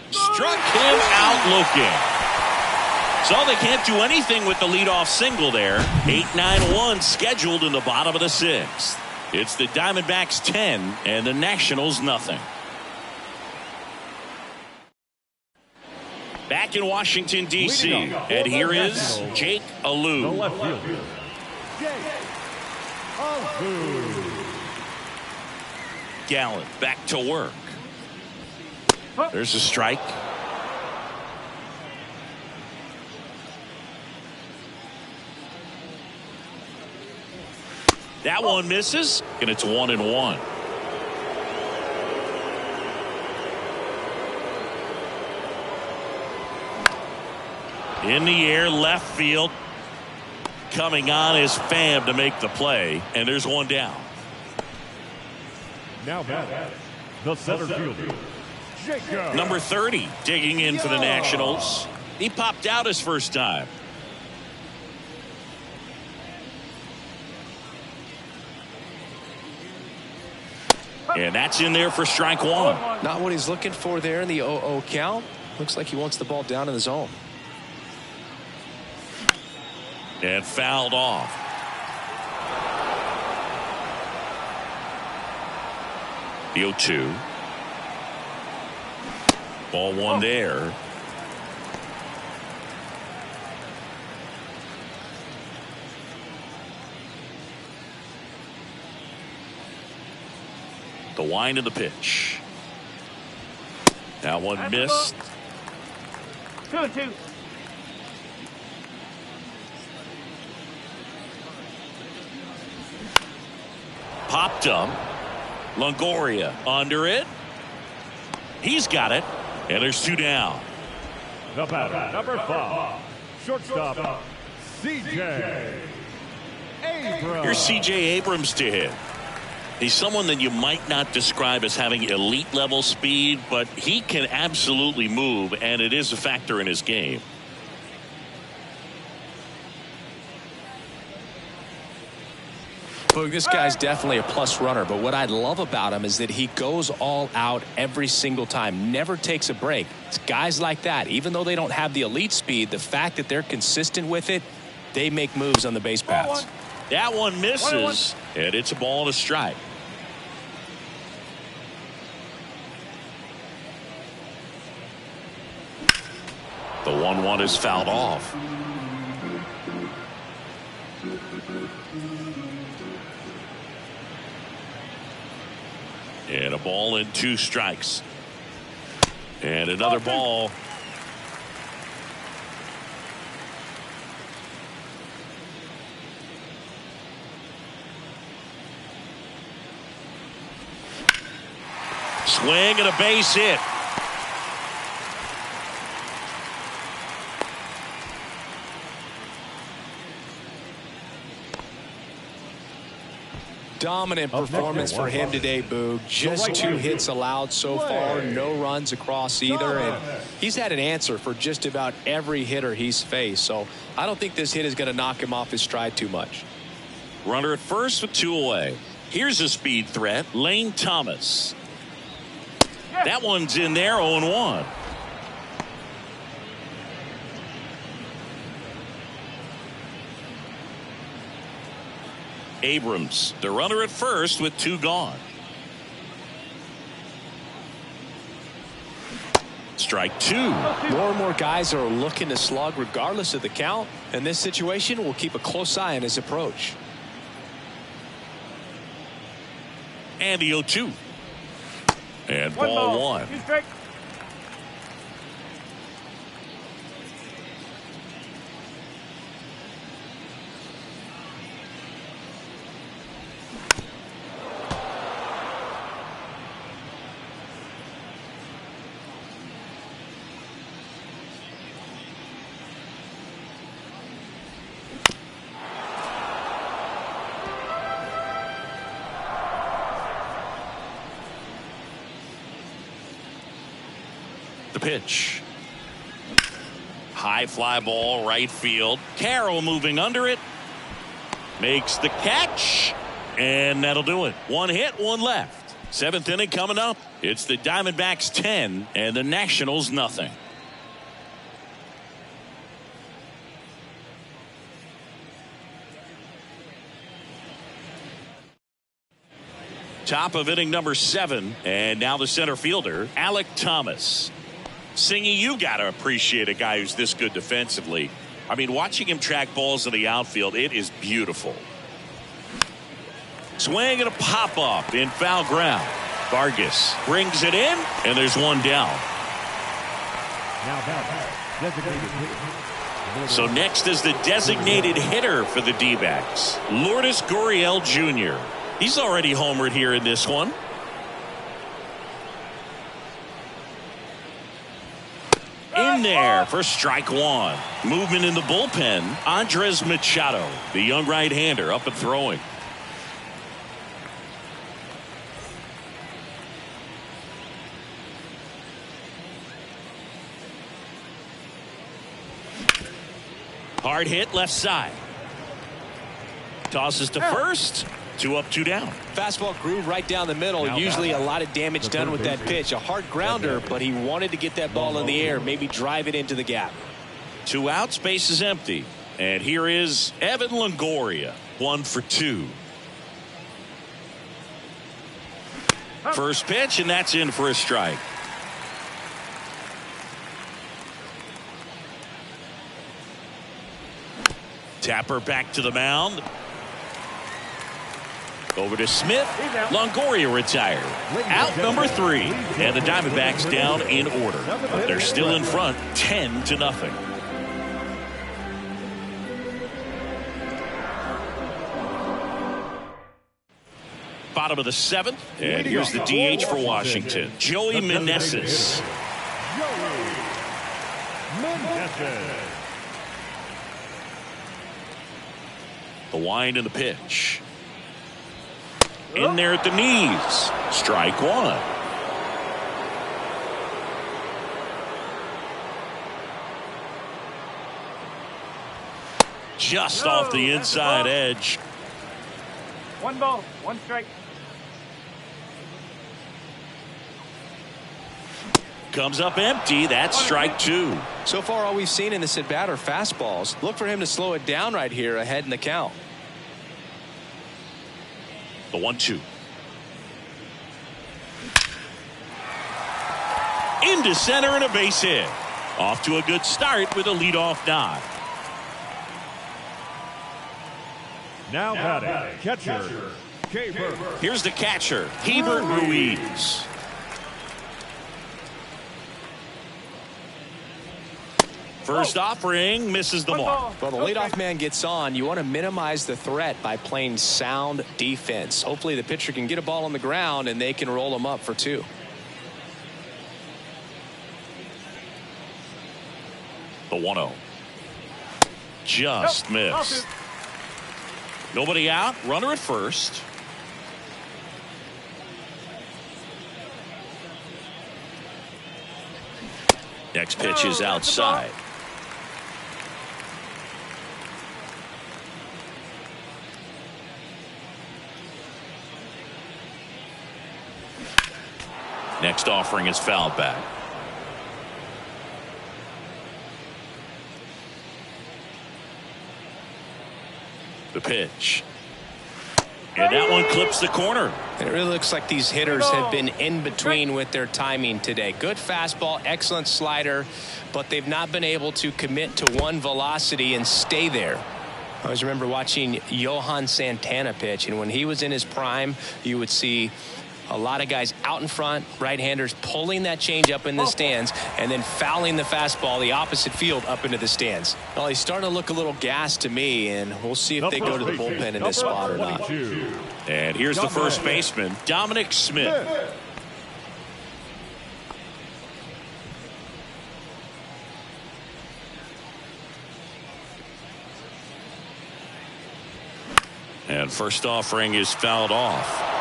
Struck him out looking. So they can't do anything with the leadoff single there. 8-9-1 scheduled in the bottom of the 6th. It's the Diamondbacks 10 and the Nationals nothing. Back in Washington, D.C. And here is Jake Alou. The left fielder, Jake Alou. Gallen back to work. There's a strike. That one misses, and it's 1-1. In the air, left field. Coming on is Pham to make the play, and there's one down. Now batting, the center fielder, Jacob. Number 30 digging in for the Nationals. He popped out his first time. And that's in there for strike one. Not what he's looking for there in the 0-0 count. Looks like he wants the ball down in the zone. And fouled off. The 0-2. Ball one there. The wind of the pitch. That one missed. 2-2. Popped up. Longoria under it. He's got it. And there's 2 down. The batter, number 5, shortstop, C.J. Abrams. Here's C.J. Abrams to hit. He's someone that you might not describe as having elite level speed, but he can absolutely move, and it is a factor in his game. Boog, this guy's definitely a plus runner, but what I love about him is that he goes all out every single time, never takes a break. It's guys like that, even though they don't have the elite speed, the fact that they're consistent with it, they make moves on the base paths. That one misses, and it's a ball and a strike. The 1-1 is fouled off. And a ball and 2 strikes. And another ball. Swing and a base hit. Dominant performance for him today, Boog. Just 2 hits allowed so far, no runs across either, and he's had an answer for just about every hitter he's faced. So I don't think this hit is going to knock him off his stride too much. Runner at first with 2 away. Here's a speed threat, Lane Thomas. That one's in there, 0-1. Abrams, the runner at first with 2 gone. Strike 2. More and more guys are looking to slug regardless of the count. In this situation, we'll keep a close eye on his approach. And the 0-2. And ball 1. The pitch. High fly ball, right field. Carroll moving under it. Makes the catch. And that'll do it. 1 hit, 1 left. 7th inning coming up. It's the Diamondbacks 10 and the Nationals nothing. Top of inning number 7. And now the center fielder, Alek Thomas. Singy, you got to appreciate a guy who's this good defensively. I mean, watching him track balls in the outfield, it is beautiful. Swing and a pop-up in foul ground. Vargas brings it in, and there's 1 down. So next is the designated hitter for the D-backs, Lourdes Gurriel Jr. He's already homered here in this one. In there for strike 1. Movement in the bullpen. Andres Machado, the young right-hander, up and throwing. Hard hit left side. Tosses to first. 2 up, 2 down. Fastball groove right down the middle. Usually a lot of damage done with that pitch. A hard grounder, but he wanted to get that ball in the air, maybe drive it into the gap. 2 outs, base is empty. And here is Evan Longoria, 1 for 2. First pitch, and that's in for a strike. Tapper back to the mound. Over to Smith. Longoria retired. Out number 3. And the Diamondbacks down in order. They're still in front 10-0. Bottom of the 7th. And here's the DH for Washington, Joey Meneses. The wind and the pitch. In there at the knees. Strike 1. Just off the inside edge. 1 ball, 1 strike. Comes up empty. That's strike 2. So far, all we've seen in this at bat are fastballs. Look for him to slow it down right here ahead in the count. The 1-2. Into center and a base hit. Off to a good start with a leadoff nod. Now batting, catcher, Hebert. Here's the catcher, Hebert Ruiz. First offering misses the mark. Well, the leadoff man gets on. You want to minimize the threat by playing sound defense. Hopefully the pitcher can get a ball on the ground and they can roll him up for 2. The 1-0. Just missed. Nobody out. Runner at first. Next pitch is outside. Next offering is fouled back. The pitch. And that one clips the corner. It really looks like these hitters have been in between with their timing today. Good fastball, excellent slider, but they've not been able to commit to one velocity and stay there. I always remember watching Johan Santana pitch, and when he was in his prime, you would see a lot of guys out in front, right-handers pulling that change up in the stands and then fouling the fastball the opposite field up into the stands. Well, he's starting to look a little gassed to me, and we'll see if they go to the bullpen in this spot or not. And here's the first baseman, Dominic Smith. And first offering is fouled off.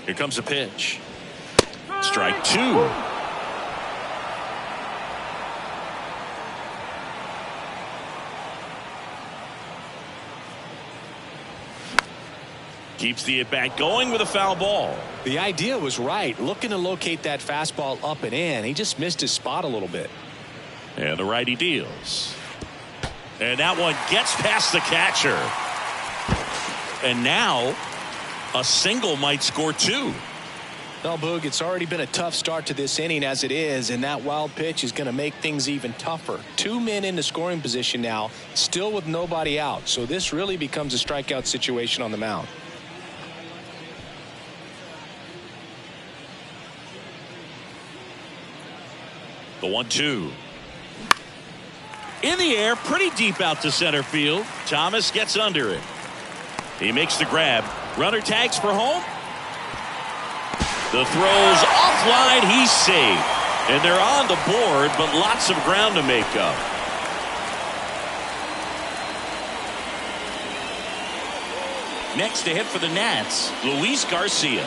Here comes a pitch. Strike two. Keeps the at-bat going with a foul ball. The idea was right, looking to locate that fastball up and in. He just missed his spot a little bit. And the righty deals. And that one gets past the catcher. And now a single might score two. Well, Boog, it's already been a tough start to this inning as it is, and that wild pitch is going to make things even tougher. 2 men in the scoring position now, still with nobody out. So this really becomes a strikeout situation on the mound. The 1-2. In the air, pretty deep out to center field. Thomas gets under it. He makes the grab. Runner tags for home. The throw's offline. He's safe. And they're on the board, but lots of ground to make up. Next to hit for the Nats, Luis Garcia.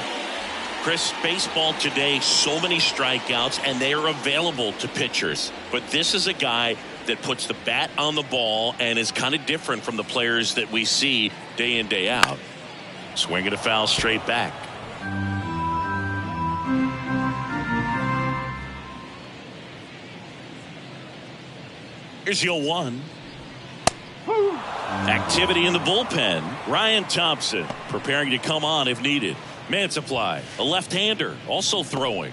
Chris, baseball today, so many strikeouts, and they are available to pitchers. But this is a guy that puts the bat on the ball and is kind of different from the players that we see day in, day out. Swinging a foul straight back. Here's the 0-1. Activity in the bullpen. Ryan Thompson preparing to come on if needed. Man supply, a left-hander, also throwing.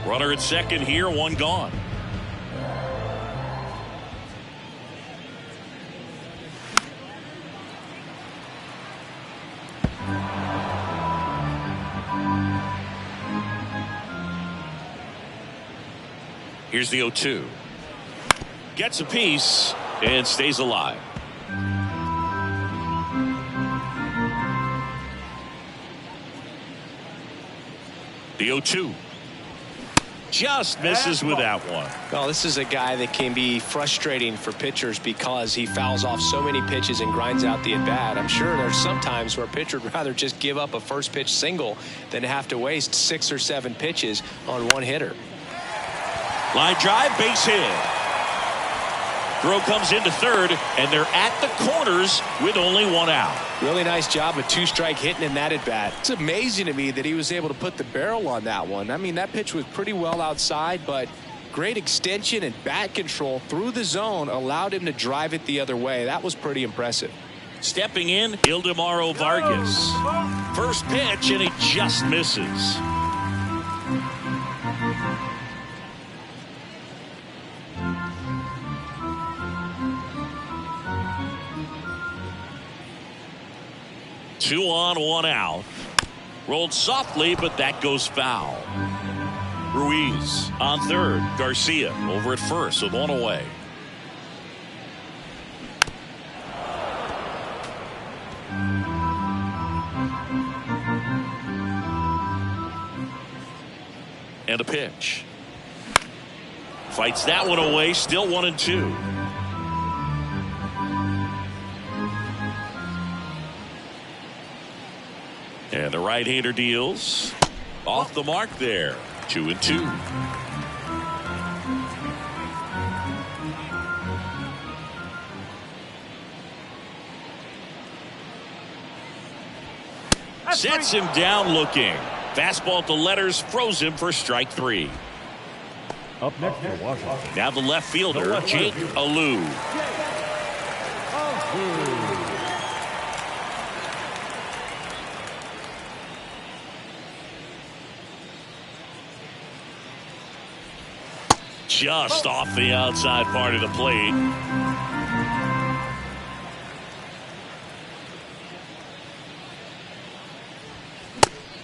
Runner at second here, one gone. Here's the 0-2. Gets a piece and stays alive. The 0-2. Just misses with that one. Well, this is a guy that can be frustrating for pitchers because he fouls off so many pitches and grinds out the at-bat. I'm sure there's some times where a pitcher would rather just give up a first pitch single than have to waste 6 or 7 pitches on one hitter. Line drive, base hit. Throw comes into third, and they're at the corners with only one out. Really nice job of 2-strike hitting in that at bat. It's amazing to me that he was able to put the barrel on that one. I mean, that pitch was pretty well outside, but great extension and bat control through the zone allowed him to drive it the other way. That was pretty impressive. Stepping in, Ildemaro Vargas. First pitch, and it just misses. Two on, one out. Rolled softly, but that goes foul. Ruiz on third. Garcia over at first with one away. the pitch. Fights that one away, still 1-2. And the right-hander deals. Off the mark there. 2-2. Sets him down looking. Fastball to letters, froze him for strike 3. Up next for Washington. Now the left fielder, Jake Alou. Just off the outside part of the plate.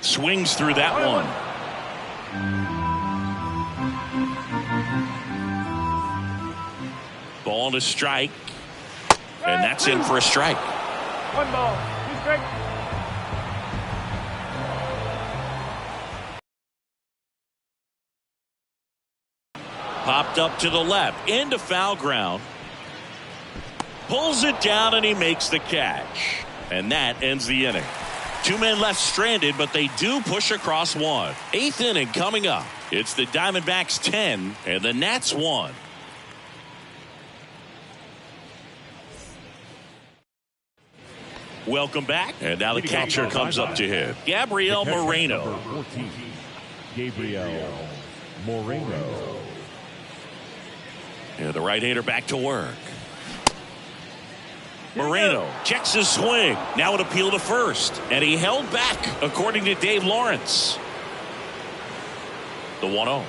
Swings through that one. Ball to strike. And that's in for a strike. 1 ball, 2 strikes. Popped up to the left, into foul ground. Pulls it down and he makes the catch. And that ends the inning. 2 men left stranded, but they do push across 1. 8th inning coming up. It's the Diamondbacks 10 and the Nats 1. Welcome back. And now the catcher comes up to hit. Gabriel Moreno. 14, Gabriel Moreno. And the right-hander back to work. Moreno checks his swing. Now an appeal to first. And he held back, according to Dave Lawrence. The 1-0.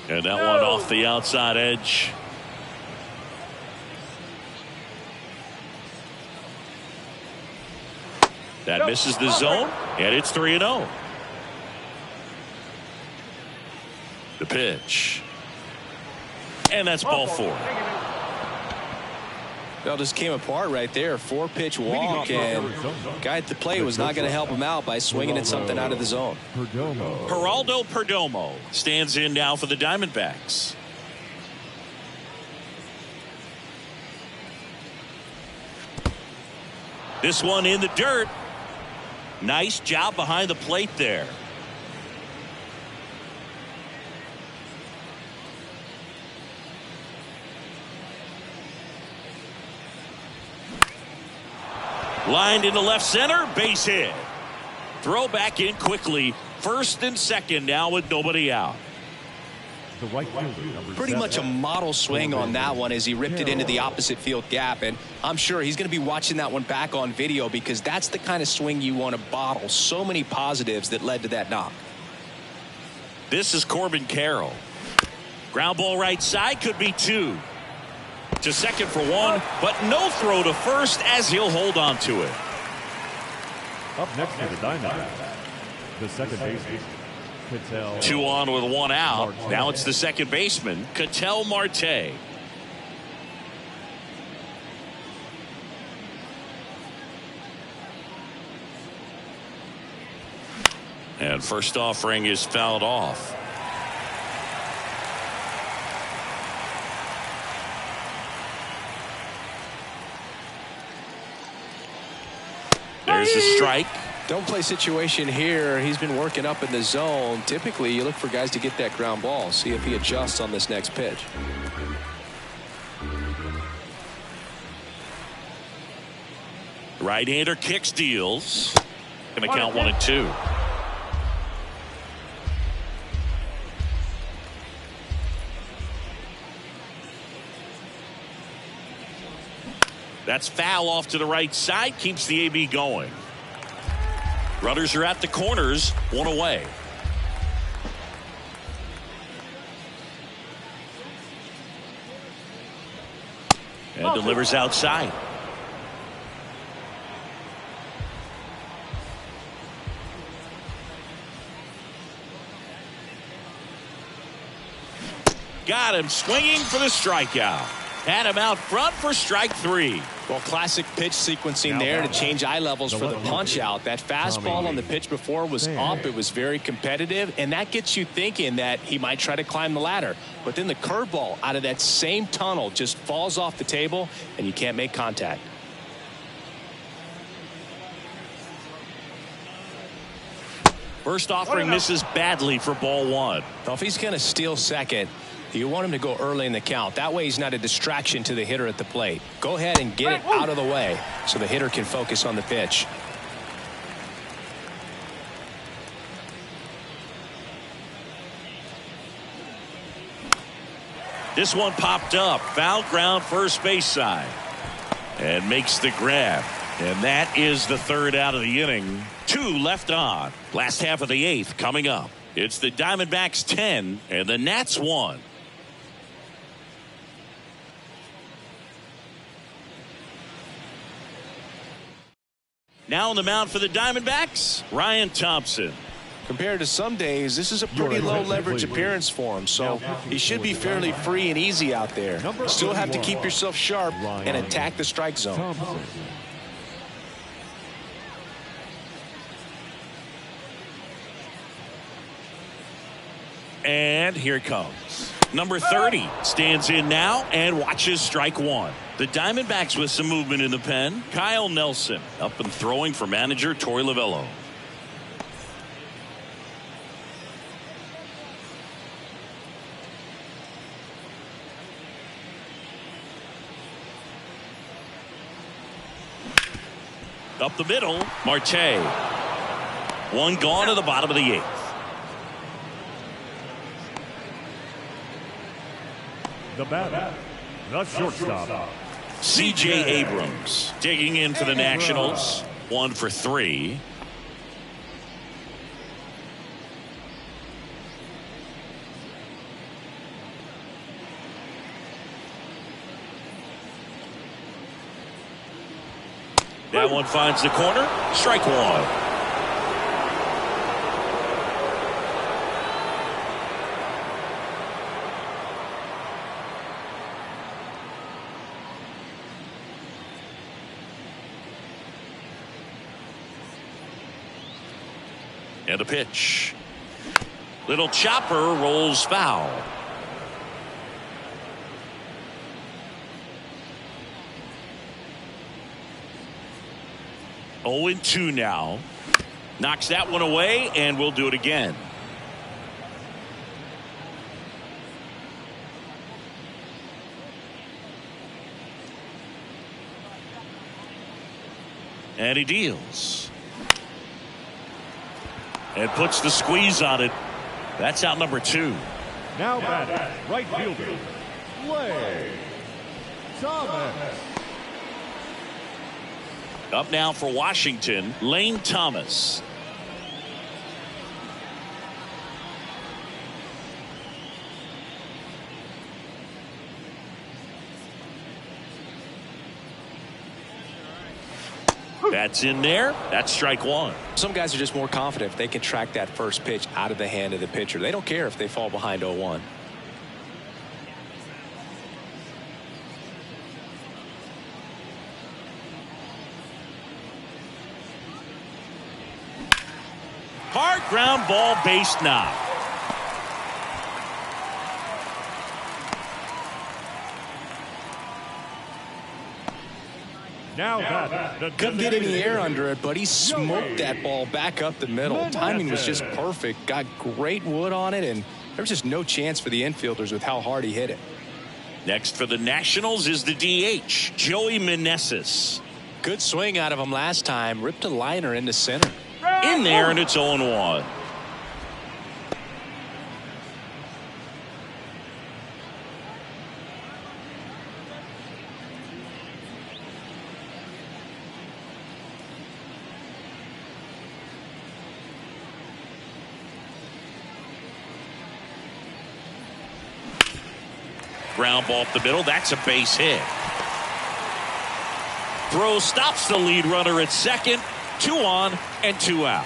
And that one off the outside edge. That misses the zone, and it's 3-0. The pitch. And that's ball 4. Well, just came apart right there. 4-pitch walk, and guy at the plate was not going to help him out by swinging at something out of the zone. Geraldo Perdomo stands in now for the Diamondbacks. This one in the dirt. Nice job behind the plate there. Lined into left center, base hit. Throw back in quickly. First and second now with nobody out. The right fielder, Pretty much a model swing on that one as he ripped it into the opposite field gap, and I'm sure he's going to be watching that one back on video because that's the kind of swing you want to bottle. So many positives that led to that knock. This is Corbin Carroll. Ground ball right side, could be 2. To second for 1, but no throw to first as he'll hold on to it. Up next for the Diamondbacks, the second baseman, Ketel. 2 on with 1 out. Now it's the second baseman, Ketel Marte. And first offering is fouled off. There's a strike. Don't play situation here. He's been working up in the zone. Typically, you look for guys to get that ground ball. See if he adjusts on this next pitch. Right-hander kicks, deals. Going to count 1 and 2. That's foul off to the right side. Keeps the AB going. Runners are at the corners. 1 away. And delivers outside. Got him swinging for the strikeout. Had him out front for strike 3. Well, classic pitch sequencing there to change eye levels for the punch out. That fastball on the pitch before was up. It was very competitive, and that gets you thinking that he might try to climb the ladder. But then the curveball out of that same tunnel just falls off the table, and you can't make contact. First offering misses badly for ball 1. Now, if he's going to steal second, you want him to go early in the count. That way he's not a distraction to the hitter at the plate. Go ahead and get it out of the way so the hitter can focus on the pitch. This one popped up. Foul ground first base side. And makes the grab. And that is the 3rd out of the inning. 2 left on. Last half of the 8th coming up. It's the Diamondbacks 10 and the Nats 1. Now on the mound for the Diamondbacks, Ryan Thompson. Compared to some days, this is a pretty low leverage appearance for him, so he should be fairly free and easy out there. Still have to keep yourself sharp and attack the strike zone. And here it comes. Number 30 stands in now and watches strike 1. The Diamondbacks with some movement in the pen. Kyle Nelson up and throwing for manager Torey Lovullo. Up the middle, Marte. One gone to the bottom of the 8th. The batter, the shortstop, C.J. Abrams digging in for the Nationals. 1 for 3. That one finds the corner. Strike 1. And the pitch. Little chopper rolls foul. Oh, 2 now. Knocks that one away, and we'll do it again. And he deals. And puts the squeeze on it. That's out number 2. Now batting, right fielder, Lane Thomas. Up now for Washington, Lane Thomas. That's in there. That's strike 1. Some guys are just more confident if they can track that first pitch out of the hand of the pitcher. They don't care if they fall behind 0-1. Hard ground ball, base knock. Now batting, couldn't get any air under it, but he smoked that ball back up the middle. Timing was just perfect. Got great wood on it, and there was just no chance for the infielders with how hard he hit it. Next for the Nationals is the DH, Joey Meneses. Good swing out of him last time. Ripped a liner into center. In there, and it's 0-1. Ground ball up the middle. That's a base hit. Throw stops the lead runner at second. 2 on and 2 out.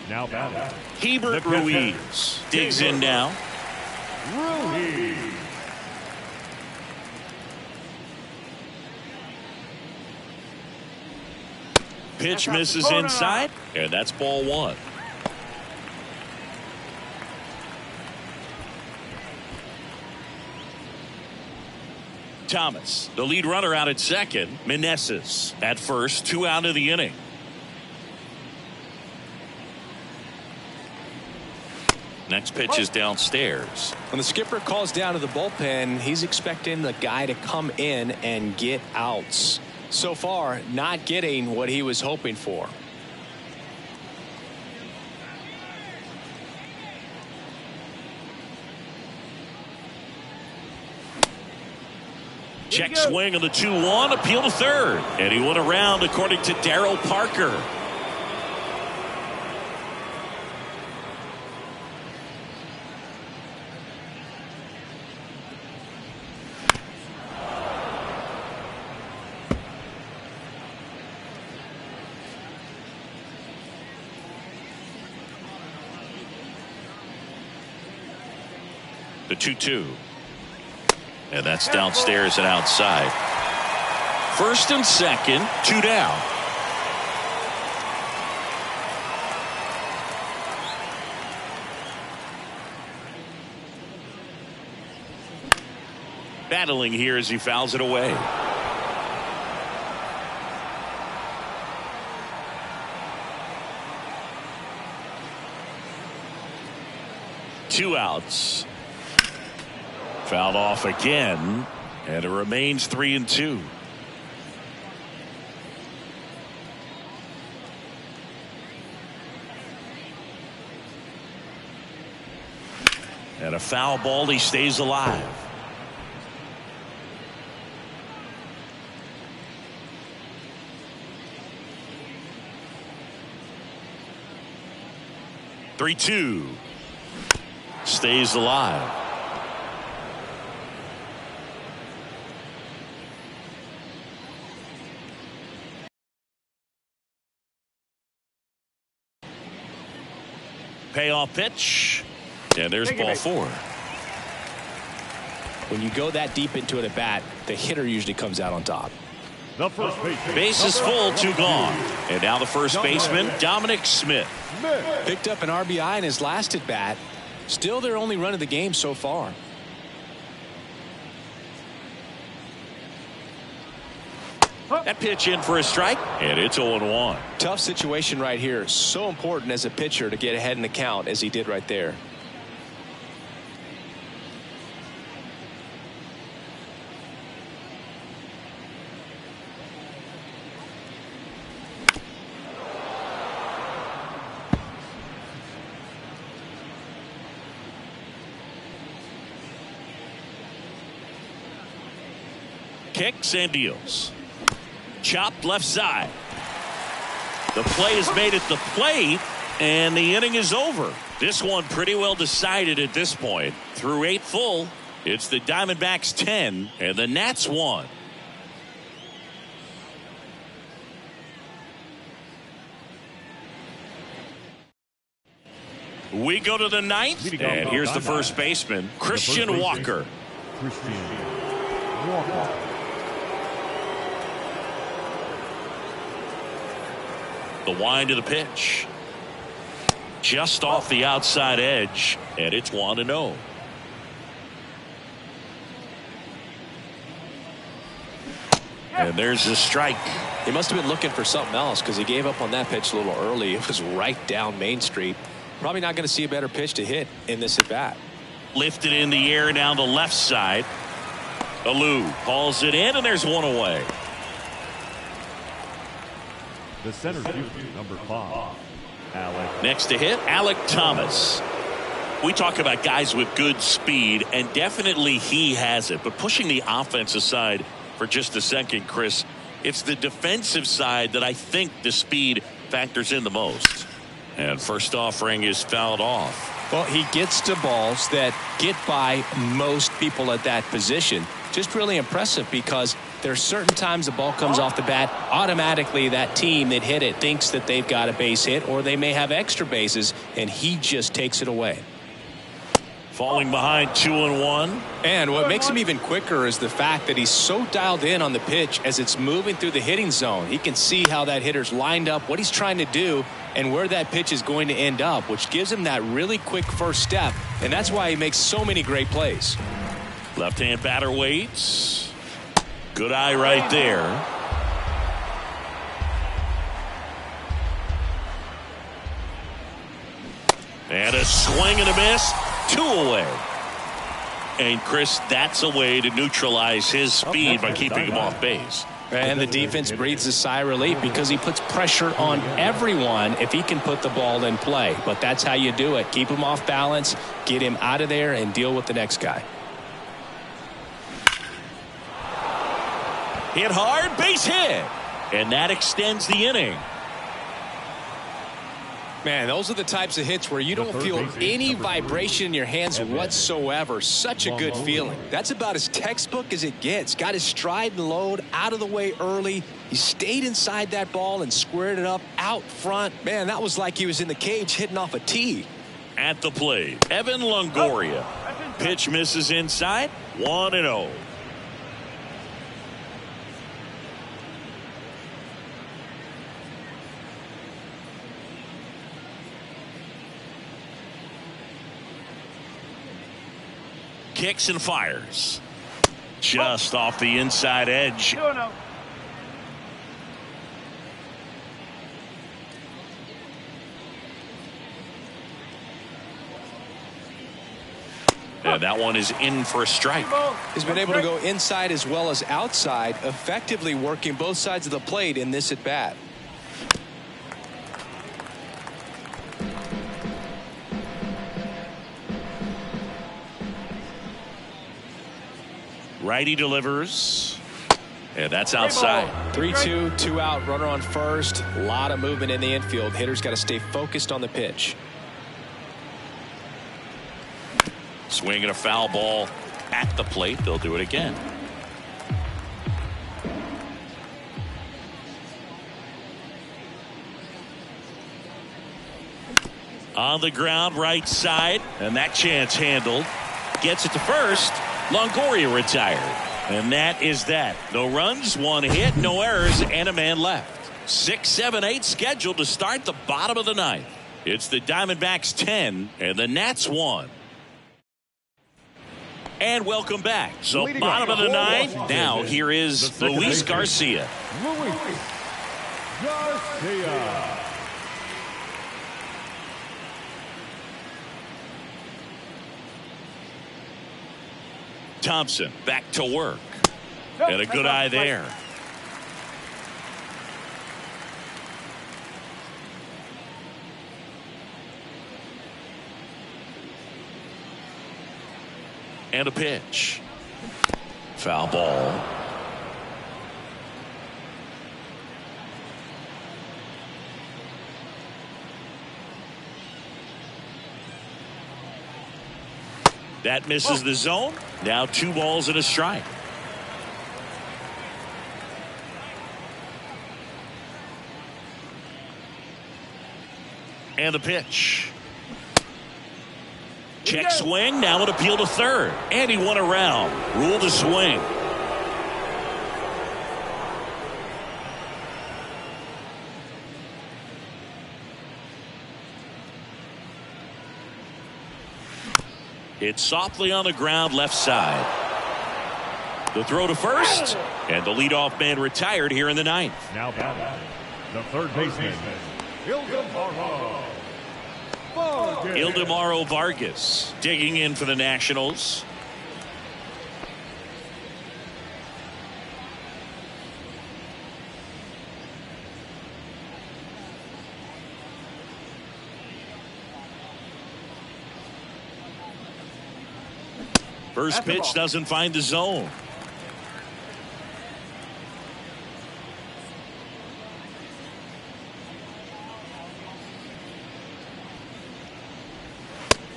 Now batting, Hebert Ruiz digs in now. Rudy. Pitch misses inside, and that's ball one. Thomas, the lead runner out at second. Meneses at first, 2 out of the inning. Next pitch is downstairs. When the skipper calls down to the bullpen, he's expecting the guy to come in and get outs. So far, not getting what he was hoping for. Check swing on the 2-1, appeal to third. And he went around according to Darryl Parker. The 2-2. And that's downstairs and outside. First and second, 2 down. Battling here as he fouls it away. Two outs. Fouled off again, and it remains 3-2. And a foul ball, he stays alive. Three-two. Stays alive. Payoff pitch, and there's ball 4. When you go that deep into it at bat, the hitter usually comes out on top. The first baseman. Base is full, 2 gone. And now the first baseman, Dominic Smith. Picked up an RBI in his last at bat. Still their only run of the game so far. That pitch in for a strike, and it's 0-1. Tough situation right here. So important as a pitcher to get ahead in the count as he did right there. Kicks and deals. Chopped left side. The play is made at the plate, and the inning is over. This one pretty well decided at this point. Through 8 full, it's the Diamondbacks 10 and the Nats 1. We go to the 9th, and here's the first baseman, Christian Walker. Christian Walker. The wind of the pitch. Just off the outside edge, and it's 1-0. And there's a strike. He must have been looking for something else because he gave up on that pitch a little early. It was right down Main Street. Probably not going to see a better pitch to hit in this at bat. Lifted in the air down the left side. Alou hauls it in, and there's one away. The center fielder, number 5, Alec. Next to hit, Alec Thomas. We talk about guys with good speed, and definitely he has it. But pushing the offense aside for just a second, Chris, it's the defensive side that I think the speed factors in the most. And first offering is fouled off. Well, he gets to balls that get by most people at that position. Just really impressive because there's certain times the ball comes off the bat, automatically that team that hit it thinks that they've got a base hit or they may have extra bases, and he just takes it away. Falling behind 2-1. And what makes him even quicker is the fact that he's so dialed in on the pitch as it's moving through the hitting zone. He can see how that hitter's lined up, what he's trying to do, and where that pitch is going to end up, which gives him that really quick first step. And that's why he makes so many great plays. Left-hand batter waits. Good eye right there. And a swing and a miss. 2 away. And Chris, that's a way to neutralize his speed by keeping him off base. And the defense breathes a sigh of relief because he puts pressure on everyone if he can put the ball in play. But that's how you do it. Keep him off balance, get him out of there, and deal with the next guy. Hit hard, base hit. And that extends the inning. Man, those are the types of hits where you don't feel any vibration in your hands whatsoever. Such a good feeling. That's about as textbook as it gets. Got his stride and load out of the way early. He stayed inside that ball and squared it up out front. Man, that was like he was in the cage hitting off a tee. At the plate, Evan Longoria. Pitch misses inside. 1-0. Kicks and fires. Just off the inside edge. 2-0. And that one is in for a strike. He's been able to go inside as well as outside, effectively working both sides of the plate in this at bat. Righty delivers. And that's outside. 3-2, 2 out, runner on first. A lot of movement in the infield. Hitter's got to stay focused on the pitch. Swinging a foul ball at the plate. They'll do it again. On the ground, right side. And that chance handled. Gets it to first. Longoria retired. And that is that. No runs, 1 hit, no errors, and a man left. 6, 7, 8 scheduled to start the bottom of the 9th. It's the Diamondbacks 10 and the Nats 1. And welcome back. So bottom of the 9th. Now here is Luis Garcia. Luis Garcia. Thompson back to work. And a good eye there. And a pitch. Foul ball. That misses the zone. Now 2 balls and a strike. And the pitch. Check swing. Now an appeal to third. And he won around. Ruled a swing. It's softly on the ground left side. The throw to first. And the leadoff man retired here in the 9th. Now batting, the third baseman, Ildemaro Vargas digging in for the Nationals. First pitch doesn't find the zone.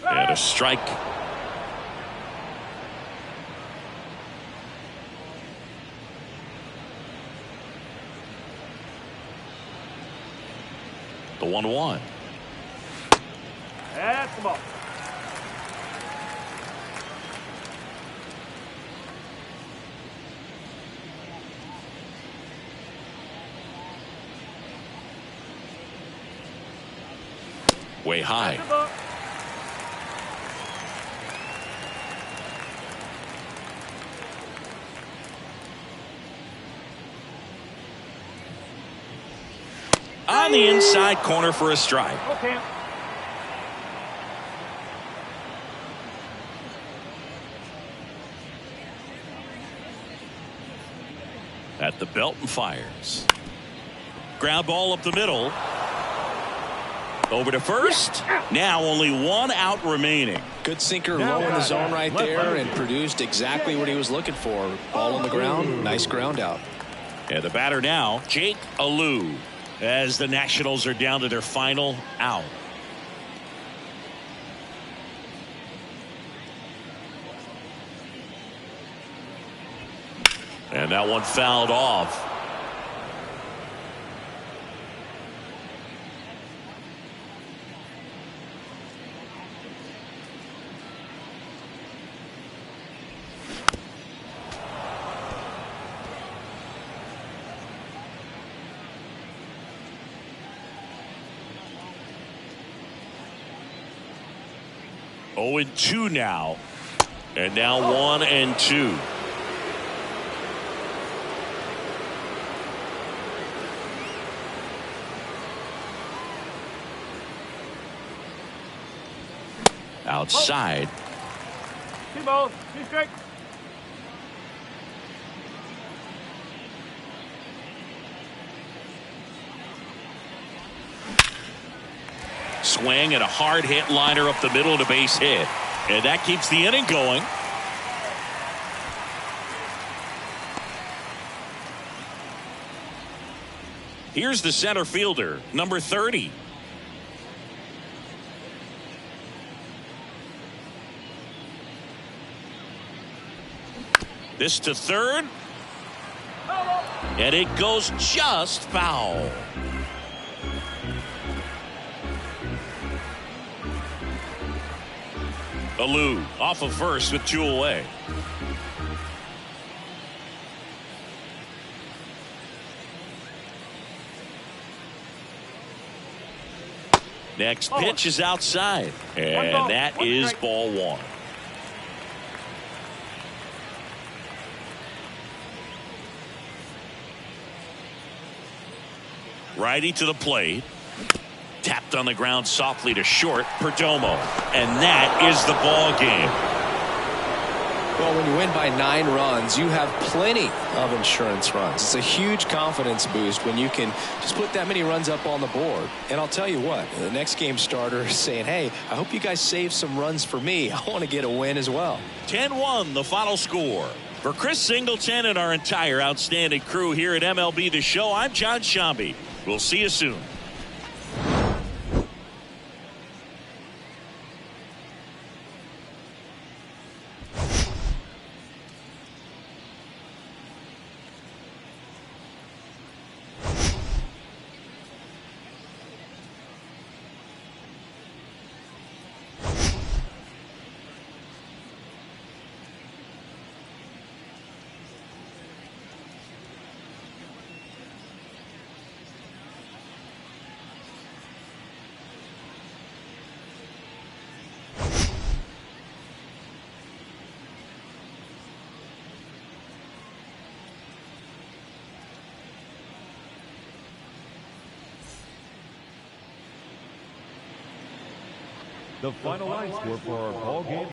And a strike. The 1-1. That's the ball. Way high. That's the ball. On the inside corner for a strike. Okay. At the belt and fires. Ground ball up the middle. Over to first. Now only one out remaining. Good sinker low in the zone right there and produced exactly what he was looking for. Ball on the ground. Nice ground out. And the batter now, Jake Alou, as the Nationals are down to their final out. And that one fouled off. Oh, and 2 now. And now 1 and 2. Outside. 2 balls, 2 strikes. Swing and a hard hit liner up the middle to base hit. And that keeps the inning going. Here's the center fielder, number 30. This to third. And it goes just foul. Alou off of first with 2 away. Next pitch is outside. And that is ball 1. Righty to the plate. Tapped on the ground softly to short. Perdomo. And that is the ball game. Well, when you win by 9 runs, you have plenty of insurance runs. It's a huge confidence boost when you can just put that many runs up on the board. And I'll tell you what, the next game starter is saying, hey, I hope you guys save some runs for me. I want to get a win as well. 10-1 the final score. For Chris Singleton and our entire outstanding crew here at MLB The Show, I'm John Shambi. We'll see you soon. The final line score for our ball game